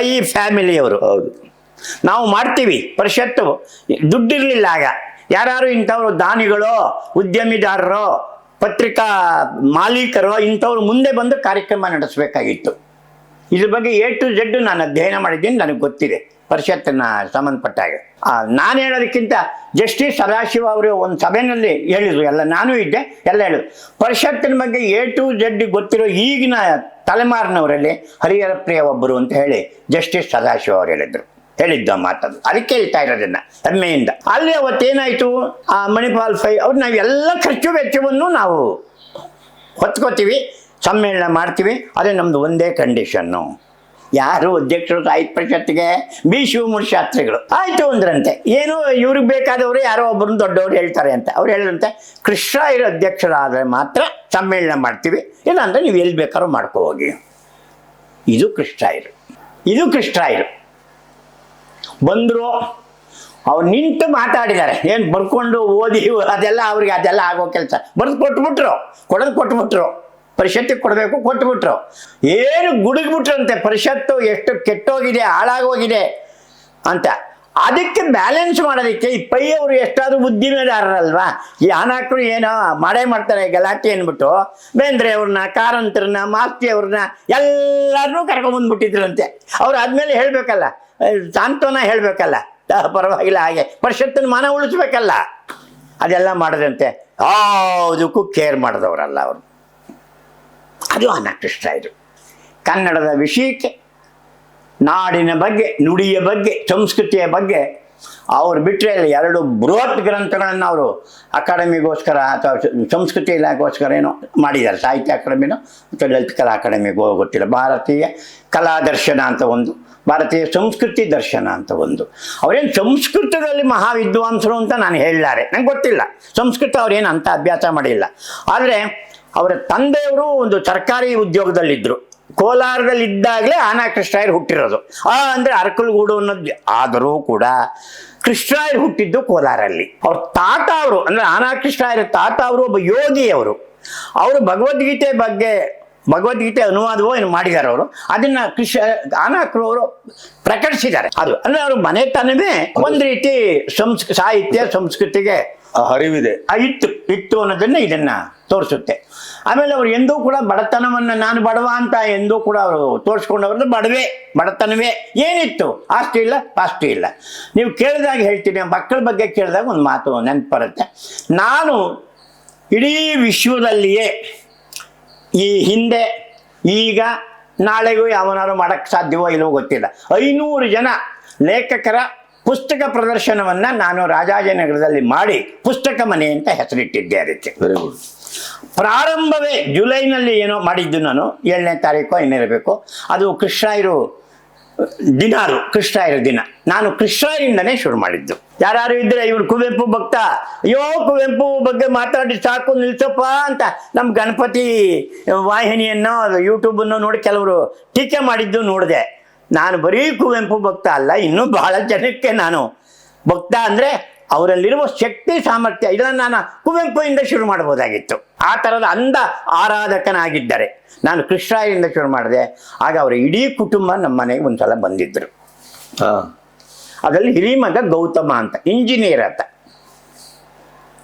ಫ್ಯಾಮಿಲಿಯವರು, ಹೌದು, ನಾವು ಮಾಡ್ತೀವಿ ಪರಿಷತ್ತು, ದುಡ್ಡಿರಲಿಲ್ಲ ಆಗ, ಯಾರು ಇಂಥವ್ರು ದಾನಿಗಳು, ಉದ್ಯಮಿದಾರರು, ಪತ್ರಿಕಾ ಮಾಲೀಕರು ಇಂಥವ್ರು ಮುಂದೆ ಬಂದು ಕಾರ್ಯಕ್ರಮ ನಡೆಸಬೇಕಾಗಿತ್ತು. ಇದ್ರ ಬಗ್ಗೆ A to Z ನಾನು ಅಧ್ಯಯನ ಮಾಡಿದ್ದೀನಿ, ನನಗೆ ಗೊತ್ತಿದೆ ಪರಿಷತ್ತಿನ ಸಂಬಂಧಪಟ್ಟಾಗ. ನಾನು ಹೇಳೋದಕ್ಕಿಂತ ಜಸ್ಟಿಸ್ ಸದಾಶಿವ ಅವರು ಒಂದು ಸಭೆಯಲ್ಲಿ ಹೇಳಿದರು, ಎಲ್ಲ ನಾನು ಇದ್ದೆ, ಎಲ್ಲ ಹೇಳಿದ್ರು. ಪರಿಷತ್ತಿನ ಬಗ್ಗೆ A to Z ಗೊತ್ತಿರೋ ಈಗಿನ ತಲೆಮಾರಿನವರಲ್ಲಿ ಹರಿಹರ ಪ್ರಿಯ ಒಬ್ಬರು ಅಂತ ಹೇಳಿ ಜಸ್ಟಿಸ್ ಸದಾಶಿವ ಅವರು ಹೇಳಿದ್ದು ಆ ಮಾತದು. ಅದಕ್ಕೆ ಹೇಳ್ತಾ ಇರೋದನ್ನ ಹೆಮ್ಮೆಯಿಂದ. ಅಲ್ಲಿ ಅವತ್ತೇನಾಯಿತು, ಆ ಮಣಿಪಾಲ್ 5 ಅವ್ರು ನಾವೆಲ್ಲ ಖರ್ಚು ವೆಚ್ಚವನ್ನು ನಾವು ಹೊತ್ಕೋತೀವಿ, ಸಮ್ಮೇಳನ ಮಾಡ್ತೀವಿ, ಅದೇ ನಮ್ಮದು ಒಂದೇ ಕಂಡೀಷನ್ನು. ಯಾರು ಅಧ್ಯಕ್ಷರು ಸಾಹಿತ್ಯ ಪರಿಷತ್ತಿಗೆ? ಬಿ ಶಿವಮೂರ್ತಿ ಶಾಸ್ತ್ರಿಗಳು. ಆಯಿತು ಅಂದ್ರಂತೆ. ಏನೋ ಇವ್ರಿಗೆ ಬೇಕಾದವರು ಯಾರೋ ಒಬ್ಬರು ದೊಡ್ಡವರು ಹೇಳ್ತಾರೆ ಅಂತ. ಅವ್ರು ಹೇಳಿದಂತೆ ಕೃಷ್ಣರಾಯರು ಅಧ್ಯಕ್ಷರಾದರೆ ಮಾತ್ರ ಸಮ್ಮೇಳನ ಮಾಡ್ತೀವಿ, ಇಲ್ಲಾಂದರೆ ನೀವು ಎಲ್ಲಿ ಬೇಕಾದ್ರೂ ಮಾಡ್ಕೊ ಹೋಗಿ. ಇದು ಕೃಷ್ಣರಾಯರು ಬಂದರು. ಅವ್ರು ನಿಂತು ಮಾತಾಡಿದ್ದಾರೆ. ಏನು ಬರ್ಕೊಂಡು ಓದಿ ಅದೆಲ್ಲ ಅವ್ರಿಗೆ ಅದೆಲ್ಲ ಆಗೋ ಕೆಲಸ. ಬರೆದು ಕೊಟ್ಬಿಟ್ರು. ಪರಿಷತ್ತಿಗೆ ಕೊಡಬೇಕು, ಕೊಟ್ಬಿಟ್ರು. ಏನು ಗುಡುಗ್ಬಿಟ್ರಂತೆ ಪರಿಷತ್ತು ಎಷ್ಟು ಕೆಟ್ಟೋಗಿದೆ, ಹಾಳಾಗೋಗಿದೆ ಅಂತ. ಅದಕ್ಕೆ ಬ್ಯಾಲೆನ್ಸ್ ಮಾಡೋದಕ್ಕೆ ಈ ಪೈ ಅವರು ಎಷ್ಟಾದರೂ ಉದ್ದಿಮೆದಾರರಲ್ವಾ, ಈ ಅನಾಕರು ಏನೋ ಮಾಡ್ತಾರೆ ಗಲಾಟೆ ಅಂದ್ಬಿಟ್ಟು ಬೇಂದ್ರೆ ಅವ್ರನ್ನ, ಕಾರಂತರನ್ನ, ಮಾಸ್ತಿ ಅವ್ರನ್ನ ಎಲ್ಲರನ್ನೂ ಕರ್ಕೊಂಬಂದ್ಬಿಟ್ಟಿದ್ರಂತೆ. ಅವ್ರು ಆದ್ಮೇಲೆ ಹೇಳಬೇಕಲ್ಲ, ಸಾಂತ್ವನ ಹೇಳಬೇಕಲ್ಲ, ಪರವಾಗಿಲ್ಲ, ಹಾಗೆ ಪರಿಷತ್ತಿನ ಮಾನ ಉಳಿಸ್ಬೇಕಲ್ಲ, ಅದೆಲ್ಲ ಮಾಡಿದ್ರಂತೆ. ಯಾವುದಕ್ಕೂ ಕೇರ್ ಮಾಡಿದವರಲ್ಲ ಅವರು. ಅದು ಅನಾಕೃಷ್ಣರಾಯರು. ಕನ್ನಡದ ವಿಷಯಕ್ಕೆ, ನಾಡಿನ ಬಗ್ಗೆ, ನುಡಿಯ ಬಗ್ಗೆ, ಸಂಸ್ಕೃತಿಯ ಬಗ್ಗೆ ಅವ್ರು ಬಿಟ್ಟರೆ 2 ಬೃಹತ್ ಗ್ರಂಥಗಳನ್ನು ಅವರು ಅಕಾಡೆಮಿಗೋಸ್ಕರ ಅಥವಾ ಸಂಸ್ಕೃತಿ ಇಲಾಖೆಗೋಸ್ಕರ ಏನೋ ಮಾಡಿದ್ದಾರೆ. ಸಾಹಿತ್ಯ ಅಕಾಡೆಮಿನೋ ಅಥವಾ ಲಲಿತ ಕಲಾ ಅಕಾಡೆಮಿಗೋ ಗೊತ್ತಿಲ್ಲ. ಭಾರತೀಯ ಕಲಾ ದರ್ಶನ ಅಂತ ಒಂದು, ಭಾರತೀಯ ಸಂಸ್ಕೃತಿ ದರ್ಶನ ಅಂತ ಒಂದು. ಅವರೇನು ಸಂಸ್ಕೃತದಲ್ಲಿ ಮಹಾವಿದ್ವಾಂಸರು ಅಂತ ನಾನು ಹೇಳಲಾರೆ, ನಂಗೆ ಗೊತ್ತಿಲ್ಲ. ಸಂಸ್ಕೃತ ಅವ್ರೇನು ಅಂತ ಅಭ್ಯಾಸ ಮಾಡಿಲ್ಲ. ಆದರೆ ಅವರ ತಂದೆಯವರು ಒಂದು ಸರ್ಕಾರಿ ಉದ್ಯೋಗದಲ್ಲಿದ್ದರು. ಕೋಲಾರದಲ್ಲಿದ್ದಾಗಲೇ ಆನಾ ಕೃಷ್ಣರಾಯರು ಹುಟ್ಟಿರೋದು. ಅಂದರೆ ಅರಕಲಗೂಡು ಅನ್ನೋದು. ಆದರೂ ಕೂಡ ಕೃಷ್ಣರಾಯರು ಹುಟ್ಟಿದ್ದು ಕೋಲಾರಲ್ಲಿ. ಅವ್ರ ತಾತ ಅವರು ಅಂದರೆ ಆನಾ ಕೃಷ್ಣರಾಯರ ತಾತ ಅವರು ಒಬ್ಬ ಯೋಗಿ. ಅವರು ಭಗವದ್ಗೀತೆ ಅನುವಾದವೋ ಏನು ಮಾಡಿದ್ದಾರೆ. ಅವರು ಅದನ್ನ ಆನಾಕರು ಪ್ರಕಟಿಸಿದ್ದಾರೆ. ಅದು ಅಂದರೆ ಅವ್ರ ಮನೆತನವೇ ಒಂದು ರೀತಿ ಸಾಹಿತ್ಯ ಸಂಸ್ಕೃತಿಗೆ ಅರಿವಿದೆ, ಇತ್ತು ಅನ್ನೋದನ್ನ ಇದನ್ನ ತೋರಿಸುತ್ತೆ. ಆಮೇಲೆ ಅವ್ರು ಎಂದೂ ಕೂಡ ಬಡತನವನ್ನು, ನಾನು ಬಡವ ಅಂತ ಎಂದೂ ಕೂಡ ಅವರು ತೋರಿಸ್ಕೊಂಡವ್ರದ್ದು ಬಡತನವೇ. ಏನಿತ್ತು? ಆಸ್ತಿ ಇಲ್ಲ, ಪಾಸ್ತಿ ಇಲ್ಲ. ನೀವು ಕೇಳಿದಾಗ ಹೇಳ್ತೀನಿ, ಮಕ್ಕಳ ಬಗ್ಗೆ ಕೇಳಿದಾಗ ಒಂದು ಮಾತು ನೆನಪು ಬರುತ್ತೆ. ನಾನು ಇಡೀ ವಿಶ್ವದಲ್ಲಿಯೇ ಈ ಹಿಂದೆ, ಈಗ, ನಾಳೆಗೂ ಯಾವನಾರು ಮಾಡೋಕ್ಕೆ ಸಾಧ್ಯವೋ ಇಲ್ಲವೋ ಗೊತ್ತಿಲ್ಲ, 500 ಜನ ಲೇಖಕರ ಪುಸ್ತಕ ಪ್ರದರ್ಶನವನ್ನು ನಾನು ರಾಜಾಜಿನಗರದಲ್ಲಿ ಮಾಡಿ ಪುಸ್ತಕ ಮನೆ ಅಂತ ಹೆಸರಿಟ್ಟಿದ್ದೆ. ಅದಕ್ಕೆ ವೆರಿ ಗುಡ್. ಪ್ರಾರಂಭವೇ ಜುಲೈನಲ್ಲಿ ಏನೋ ಮಾಡಿದ್ದು ನಾನು, 7ನೇ ತಾರೀಕು ಏನಿರಬೇಕು. ಅದು ಕೃಷ್ಣರಾಯರು ದಿನ. ನಾನು ಕೃಷ್ಣರಾಯರಿಂದನೇ ಶುರು ಮಾಡಿದ್ದು. ಯಾರು ಇದ್ರೆ ಇವ್ರು ಕುವೆಂಪು ಭಕ್ತ, ಅಯ್ಯೋ ಕುವೆಂಪು ಬಗ್ಗೆ ಮಾತಾಡಿ ಸಾಕು ನಿಲ್ಸಪ್ಪ ಅಂತ ನಮ್ಮ ಗಣಪತಿ ವಾಹಿನಿಯನ್ನು, ಯೂಟ್ಯೂಬನ್ನು ನೋಡಿ ಕೆಲವರು ಟೀಕೆ ಮಾಡಿದ್ದು ನೋಡಿದೆ. ನಾನು ಬರೀ ಕುವೆಂಪು ಭಕ್ತ ಅಲ್ಲ, ಇನ್ನೂ ಬಹಳ ಜನಕ್ಕೆ ನಾನು ಭಕ್ತ. ಅಂದರೆ ಅವರಲ್ಲಿರುವ ಶಕ್ತಿ ಸಾಮರ್ಥ್ಯ, ಇದನ್ನು ನಾನು ಕುವೆಂಪುಯಿಂದ ಶುರು ಮಾಡ್ಬೋದಾಗಿತ್ತು. ಆ ಥರದ ಅಂಧ ಆರಾಧಕನಾಗಿದ್ದರೆ ನಾನು ಕೃಷ್ಣರಾಯರಿಂದ ಶುರು ಮಾಡಿದೆ. ಆಗ ಅವರ ಇಡೀ ಕುಟುಂಬ ನಮ್ಮ ಮನೆಗೆ ಒಂದ್ಸಲ ಬಂದಿದ್ದರು. ಅದರಲ್ಲಿ ಹಿರಿಮಗ ಗೌತಮ ಅಂತ, ಇಂಜಿನಿಯರ್ ಅಂತ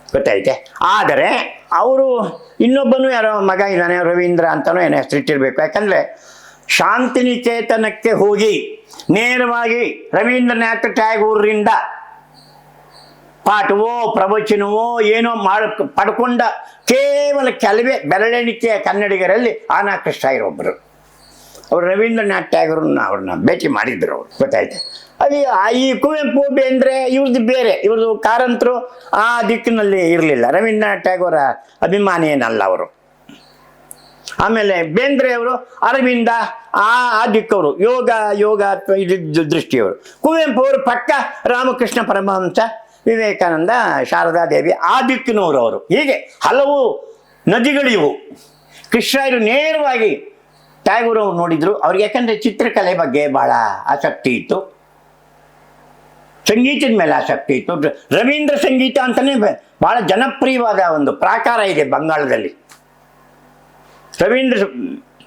ಗೊತ್ತೈತೆ. ಆದರೆ ಅವರು ಇನ್ನೊಬ್ಬನು ಯಾರೋ ಮಗ ಇದ್ದಾನೆ, ರವೀಂದ್ರ ಅಂತನೋ ಏನೋ ಹೆಸರಿಟ್ಟಿರ್ಬೇಕು. ಯಾಕಂದರೆ ಶಾಂತಿನಿಕೇತನಕ್ಕೆ ಹೋಗಿ ನೇರವಾಗಿ ರವೀಂದ್ರನಾಥ ಟ್ಯಾಗೂರರಿಂದ ಪಾಠವೋ ಪ್ರವಚನವೋ ಏನೋ ಪಡ್ಕೊಂಡ ಕೇವಲ ಕೆಲವೇ ಬೆರಳೆಣಿಕೆಯ ಕನ್ನಡಿಗರಲ್ಲಿ ಆನಾ ಕೃಷ್ಣರಾಯರು ಒಬ್ಬರು. ಅವರು ರವೀಂದ್ರನಾಥ್ ಟ್ಯಾಗೂರನ್ನ ಅವ್ರನ್ನ ಭೇಟಿ ಮಾಡಿದ್ರು. ಅವರು ಗೊತ್ತಾಯ್ತು. ಅದು ಈ ಕುವೆಂಪು ಬೇಂದ್ರೆ ಇವ್ರದ್ದು ಬೇರೆ, ಇವ್ರದ್ದು ಕಾರಂತರು ಆ ದಿಕ್ಕಿನಲ್ಲಿ ಇರಲಿಲ್ಲ. ರವೀಂದ್ರನಾಥ್ ಟ್ಯಾಗೂರ ಅಭಿಮಾನಿ ಏನಲ್ಲ ಅವರು. ಆಮೇಲೆ ಬೇಂದ್ರೆ ಅವರು ಅರವಿಂದ ಆ ದಿಕ್ಕವರು, ಯೋಗ ಇದು ದೃಷ್ಟಿಯವರು. ಕುವೆಂಪು ಅವರು ಪಕ್ಕ ರಾಮಕೃಷ್ಣ ಪರಮಹಂಸ, ವಿವೇಕಾನಂದ, ಶಾರದಾದೇವಿ ಆ ದಿಕ್ಕಿನವರು ಅವರು. ಹೀಗೆ ಹಲವು ನದಿಗಳಿವು. ಕೃಷ್ಣರಾಯರು ನೇರವಾಗಿ ಟ್ಯಾಗೂರ್ ಅವರು ನೋಡಿದ್ರು. ಅವ್ರಿಗೆ ಯಾಕಂದರೆ ಚಿತ್ರಕಲೆ ಬಗ್ಗೆ ಭಾಳ ಆಸಕ್ತಿ ಇತ್ತು, ಸಂಗೀತದ ಮೇಲೆ ಆಸಕ್ತಿ ಇತ್ತು. ರವೀಂದ್ರ ಸಂಗೀತ ಅಂತಲೇ ಭಾಳ ಜನಪ್ರಿಯವಾದ ಒಂದು ಪ್ರಾಕಾರ ಇದೆ ಬಂಗಾಳದಲ್ಲಿ. ರವೀಂದ್ರ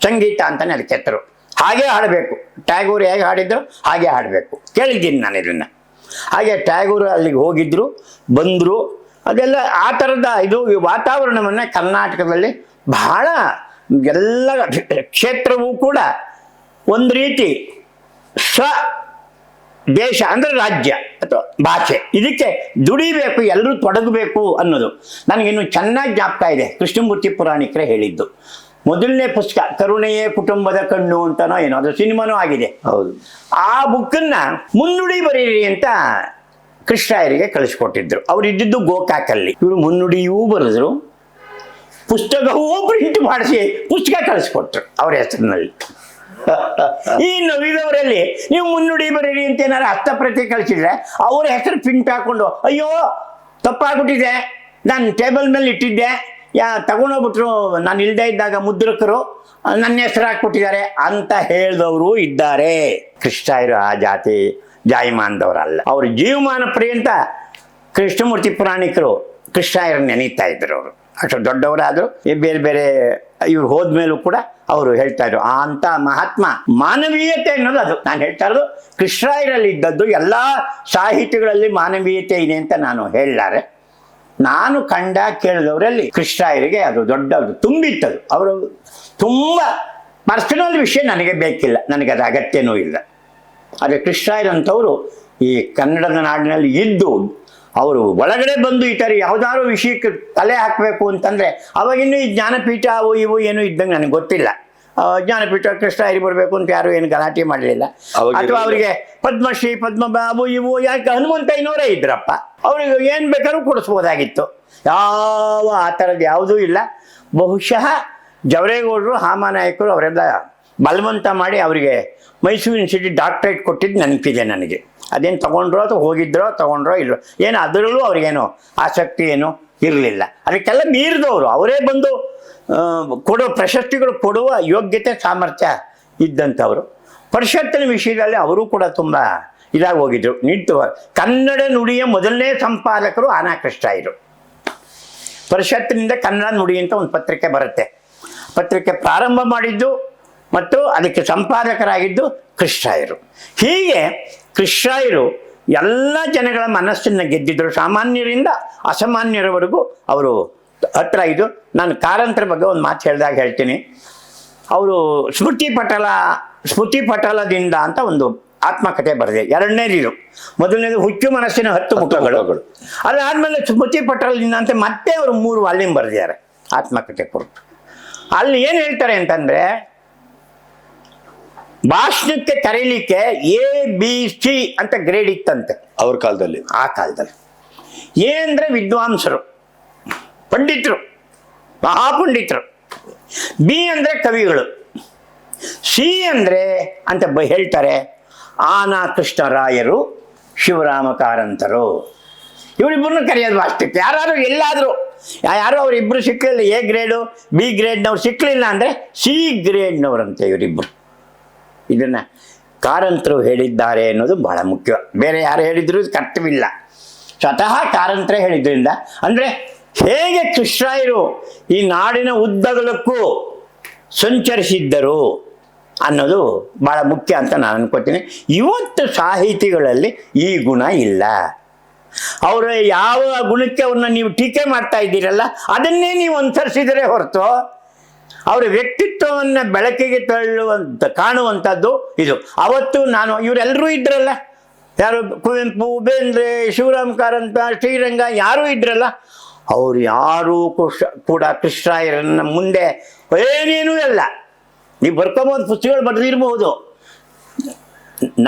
ಸಂಗೀತ ಅಂತಲೇ ಅದಕ್ಕೆ ಹೆಸರು. ಹಾಗೆ ಹಾಡಬೇಕು, ಟ್ಯಾಗೂರ್ ಹೇಗೆ ಹಾಡಿದ್ರು ಹಾಗೆ ಹಾಡಬೇಕು. ಕೇಳಿದ್ದೀನಿ ನಾನು ಇದನ್ನು. ಹಾಗೆ ಟ್ಯಾಗೂರ್ ಅಲ್ಲಿಗೆ ಹೋಗಿದ್ರು, ಬಂದರು. ಅದೆಲ್ಲ ಆ ಥರದ ಇದು ಈ ವಾತಾವರಣವನ್ನು ಕರ್ನಾಟಕದಲ್ಲಿ ಬಹಳ ಎಲ್ಲ ಕ್ಷೇತ್ರವೂ ಕೂಡ ಒಂದು ರೀತಿ ದೇಶ ಅಂದರೆ ರಾಜ್ಯ ಅಥವಾ ಭಾಷೆ, ಇದಕ್ಕೆ ದುಡಿಬೇಕು, ಎಲ್ಲರೂ ತೊಡಗಬೇಕು ಅನ್ನೋದು ನನಗಿನ್ನು ಚೆನ್ನಾಗಿ ಜ್ಞಾಪಕ ಇದೆ. ಕೃಷ್ಣಮೂರ್ತಿ ಪುರಾಣಿಕರೇ ಹೇಳಿದ್ದು. ಮೊದಲನೇ ಪುಸ್ತಕ ಕರುಣೆಯೇ ಕುಟುಂಬದ ಕಣ್ಣು ಅಂತನೋ ಏನೋ, ಅದು ಸಿನಿಮಾನೂ ಆಗಿದೆ. ಹೌದು. ಆ ಬುಕ್ಕನ್ನು ಮುನ್ನುಡಿ ಬರೀರಿ ಅಂತ ಕೃಷ್ಣಾಯರಿಗೆ ಕಳಿಸ್ಕೊಟ್ಟಿದ್ರು. ಅವ್ರು ಇದ್ದಿದ್ದು ಗೋಕಾಕಲ್ಲಿ. ಇವರು ಮುನ್ನುಡಿಯೂ ಬರೆದ್ರು, ಪುಸ್ತಕವೂ ಪ್ರಿಂಟ್ ಮಾಡಿಸಿ ಪುಸ್ತಕ ಕಳಿಸ್ಕೊಟ್ರು ಅವ್ರ ಹೆಸರಿನಲ್ಲಿ. ಈ ನವಿದವರಲ್ಲಿ ನೀವು ಮುನ್ನುಡಿ ಬರೀರಿ ಅಂತ ಏನಾರು ಹಸ್ತಪ್ರತಿ ಕಳಿಸಿದ್ರೆ ಅವ್ರ ಹೆಸರು ಪ್ರಿಂಟ್ ಹಾಕೊಂಡು, ಅಯ್ಯೋ ತಪ್ಪಾಗ್ಬಿಟ್ಟಿದೆ, ನಾನು ಟೇಬಲ್ ಮೇಲೆ ಇಟ್ಟಿದ್ದೆ, ತಗೊಂಡೋಗ್ಬಿಟ್ರು, ನಾನು ಇಲ್ಲದೆ ಇದ್ದಾಗ ಮುದ್ರಕರು ನನ್ನ ಹೆಸರು ಹಾಕ್ಬಿಟ್ಟಿದ್ದಾರೆ ಅಂತ ಹೇಳಿದವರು ಇದ್ದಾರೆ. ಕೃಷ್ಣಾಯರು ಆ ಜಾತಿ ಜಾಯಮಾನದವರಲ್ಲ. ಅವರು ಜೀವಮಾನ ಪರ್ಯಂತ ಕೃಷ್ಣಮೂರ್ತಿ ಪುರಾಣಿಕರು ಕೃಷ್ಣಾಯರನ್ನು ನೆನೀತಾ ಇದ್ರು. ಅವರು ಅಷ್ಟು ದೊಡ್ಡವರಾದರು. ಬೇರೆ ಬೇರೆ ಇವ್ರು ಹೋದ್ಮೇಲೂ ಕೂಡ ಅವರು ಹೇಳ್ತಾ ಇದ್ರು ಅಂತ ಮಹಾತ್ಮ ಮಾನವೀಯತೆ ಅನ್ನೋದು ಅದು. ನಾನು ಹೇಳ್ತಾ ಇರೋದು ಕೃಷ್ಣಾಯರಲ್ಲಿ ಇದ್ದದ್ದು. ಎಲ್ಲ ಸಾಹಿತ್ಯಗಳಲ್ಲಿ ಮಾನವೀಯತೆ ಇದೆ ಅಂತ ನಾನು ಹೇಳಲಾರೆ. ನಾನು ಕಂಡ ಕೇಳಿದವರಲ್ಲಿ ಕೃಷ್ಣಾಯರಿಗೆ ಅದು ದೊಡ್ಡದು ತುಂಬಿತ್ತದು. ಅವರು ತುಂಬ ಪರ್ಸನಲ್ ವಿಷಯ ನನಗೆ ಬೇಕಿಲ್ಲ, ನನಗೆ ಅದು ಅಗತ್ಯನೂ ಇಲ್ಲ. ಆದರೆ ಕೃಷ್ಣಾಯರಂಥವರು ಈ ಕನ್ನಡದ ನಾಡಿನಲ್ಲಿ ಇದ್ದು ಅವರು ಒಳಗಡೆ ಬಂದು ಈ ಥರ ಯಾವುದಾದ್ರು ವಿಷಯಕ್ಕೆ ತಲೆ ಹಾಕಬೇಕು ಅಂತಂದರೆ ಅವಾಗಿನ್ನೂ ಈ ಜ್ಞಾನಪೀಠ ಅವು ಇವು ಏನೂ ಇದ್ದಂಗೆ ನನಗೆ ಗೊತ್ತಿಲ್ಲ. ಜ್ಞಾನಪೀಠ ಕೃಷ್ಣಾಯರಿ ಬರಬೇಕು ಅಂತ ಯಾರು ಏನು ಗಲಾಟೆ ಮಾಡಲಿಲ್ಲ. ಅಥವಾ ಅವರಿಗೆ ಪದ್ಮಶ್ರೀ ಪದ್ಮಬಾಬು ಇವು ಯಾಕೆ ಹನುಮಂತಯ್ಯನವರೇ ಇದ್ರಪ್ಪ, ಅವ್ರಿಗೆ ಏನು ಬೇಕಾದ್ರೂ ಕೊಡಿಸ್ಬೋದಾಗಿತ್ತು. ಯಾವ ಆ ಥರದ್ದು ಯಾವುದೂ ಇಲ್ಲ. ಬಹುಶಃ ಜವರೇಗೌಡರು ಹಾಮಾನಾಯಕರು ಅವರೆಲ್ಲ ಬಲವಂತ ಮಾಡಿ ಅವರಿಗೆ ಮೈಸೂರು ಯೂನಿವರ್ಸಿಟಿ ಡಾಕ್ಟ್ರೇಟ್ ಕೊಟ್ಟಿದ್ದು ನೆನಪಿದೆ ನನಗೆ. ಅದೇನು ತೊಗೊಂಡ್ರೋ ಅಥವಾ ಹೋಗಿದ್ರೋ ತೊಗೊಂಡ್ರೋ ಇಲ್ಲೋ ಏನು ಅದರಲ್ಲೂ ಅವ್ರಿಗೇನು ಆಸಕ್ತಿ ಏನೂ ಇರಲಿಲ್ಲ. ಅದಕ್ಕೆಲ್ಲ ಮೀರಿದವರು ಅವರೇ ಬಂದು ಕೊಡೋ ಪ್ರಶಸ್ತಿಗಳು ಕೊಡುವ ಯೋಗ್ಯತೆ ಸಾಮರ್ಥ್ಯ ಇದ್ದಂಥವರು. ಪರಿಷತ್ತಿನ ವಿಷಯದಲ್ಲಿ ಅವರು ಕೂಡ ತುಂಬ ಇದಾಗಿ ಹೋಗಿದ್ರು. ನಿಂತು ಕನ್ನಡ ನುಡಿಯ ಮೊದಲನೇ ಸಂಪಾದಕರು ಆನಾ ಕೃಷ್ಣಾಯರು. ಪರಿಷತ್ತಿನಿಂದ ಕನ್ನಡ ನುಡಿ ಅಂತ ಒಂದು ಪತ್ರಿಕೆ ಬರುತ್ತೆ. ಪತ್ರಿಕೆ ಪ್ರಾರಂಭ ಮಾಡಿದ್ದು ಮತ್ತು ಅದಕ್ಕೆ ಸಂಪಾದಕರಾಗಿದ್ದು ಕೃಷ್ಣಾಯರು. ಹೀಗೆ ಕೃಷ್ಣಾಯರು ಎಲ್ಲ ಜನಗಳ ಮನಸ್ಸನ್ನು ಗೆದ್ದಿದ್ದರು. ಸಾಮಾನ್ಯರಿಂದ ಅಸಾಮಾನ್ಯರವರೆಗೂ ಅವರು ಹತ್ರ ಇದು. ನಾನು ಕಾರಂತರ ಬಗ್ಗೆ ಒಂದು ಮಾತು ಹೇಳಿದಾಗ ಹೇಳ್ತೀನಿ. ಅವರು ಸ್ಮೃತಿ ಪಟಲದಿಂದ ಅಂತ ಒಂದು ಆತ್ಮಕಥೆ ಬರೆದೆ. ಎರಡನೇದು, ಮೊದಲನೇದು ಹುಚ್ಚು ಮನಸ್ಸಿನ 10 ಮುಖಗಳು. ಅದಾದಮೇಲೆ ಸ್ಮೃತಿ ಪಟಲದಿಂದ ಅಂತ ಮತ್ತೆ ಅವರು 3 ವಾಲ್ಯೂಮ್ ಬರೆದಿದ್ದಾರೆ ಆತ್ಮಕಥೆ ಕುರಿತು. ಅಲ್ಲಿ ಏನು ಹೇಳ್ತಾರೆ ಅಂತಂದರೆ, ಭಾಷಣಕ್ಕೆ ಕರೀಲಿಕ್ಕೆ ABC ಅಂತ ಗ್ರೇಡ್ ಇತ್ತಂತೆ ಅವ್ರ ಕಾಲದಲ್ಲಿ. ಆ ಕಾಲದಲ್ಲಿ ಎ ಅಂದರೆ ವಿದ್ವಾಂಸರು, ಪಂಡಿತರು, ಮಹಾಪಂಡಿತರು. ಬಿ ಅಂದರೆ ಕವಿಗಳು. ಸಿ ಅಂದರೆ ಅಂತ ಹೇಳ್ತಾರೆ ಆನಾ ಕೃಷ್ಣರಾಯರು, ಶಿವರಾಮ ಕಾರಂತರು. ಇವರಿಬ್ಬರನ್ನು ಕರೆಯೋದು ಭಾಷಣಕ್ಕೆ. ಯಾರು ಎಲ್ಲಾದರೂ ಯಾರೋ ಅವರಿಬ್ಬರು ಸಿಕ್ಕಲಿಲ್ಲ, ಎ ಗ್ರೇಡು ಬಿ ಗ್ರೇಡ್ನವ್ರು ಸಿಕ್ಕಲಿಲ್ಲ ಅಂದರೆ ಸಿ ಗ್ರೇಡ್ನವ್ರಂತೆ ಇವರಿಬ್ಬರು. ಇದನ್ನು ಕಾರಂತರು ಹೇಳಿದ್ದಾರೆ ಅನ್ನೋದು ಬಹಳ ಮುಖ್ಯ. ಬೇರೆ ಯಾರು ಹೇಳಿದ್ರು ಕರ್ತವ್ಯವಿಲ್ಲ, ಸ್ವತಃ ಕಾರಂತರೇ ಹೇಳಿದ್ರಿಂದ. ಅಂದರೆ ಹೇಗೆ ಕೃಷ್ಣಾಯರು ಈ ನಾಡಿನ ಉದ್ದಗಲಕ್ಕೂ ಸಂಚರಿಸಿದ್ದರು ಅನ್ನೋದು ಭಾಳ ಮುಖ್ಯ ಅಂತ ನಾನು ಅನ್ಕೋತೀನಿ. ಇವತ್ತು ಸಾಹಿತಿಗಳಲ್ಲಿ ಈ ಗುಣ ಇಲ್ಲ. ಅವರ ಯಾವ ಗುಣಕ್ಕೆ ಅವ್ರನ್ನ ನೀವು ಟೀಕೆ ಮಾಡ್ತಾ ಇದ್ದೀರಲ್ಲ ಅದನ್ನೇ ನೀವು ಅನುಸರಿಸಿದರೆ ಹೊರತು ಅವರ ವ್ಯಕ್ತಿತ್ವವನ್ನು ಬೆಳಕಿಗೆ ಕಾಣುವಂಥದ್ದು ಇದು. ಅವತ್ತು ಇವರೆಲ್ಲರೂ ಇದ್ರಲ್ಲ, ಯಾರು ಕುವೆಂಪು, ಬೇಂದ್ರೆ, ಶಿವರಾಮ ಕಾರಂತ, ಶ್ರೀರಂಗ ಯಾರೂ ಇದ್ರಲ್ಲ, ಅವರು ಯಾರೂ ಕೂಡ ಕೃಷ್ಣಾಯರನ್ನ ಮುಂದೆ ಏನೇನೂ ಇಲ್ಲ. ನೀವು ಬರ್ಕೋಬೋದು, ಪುಸ್ತಕಗಳು ಬರೆದಿರಬಹುದು.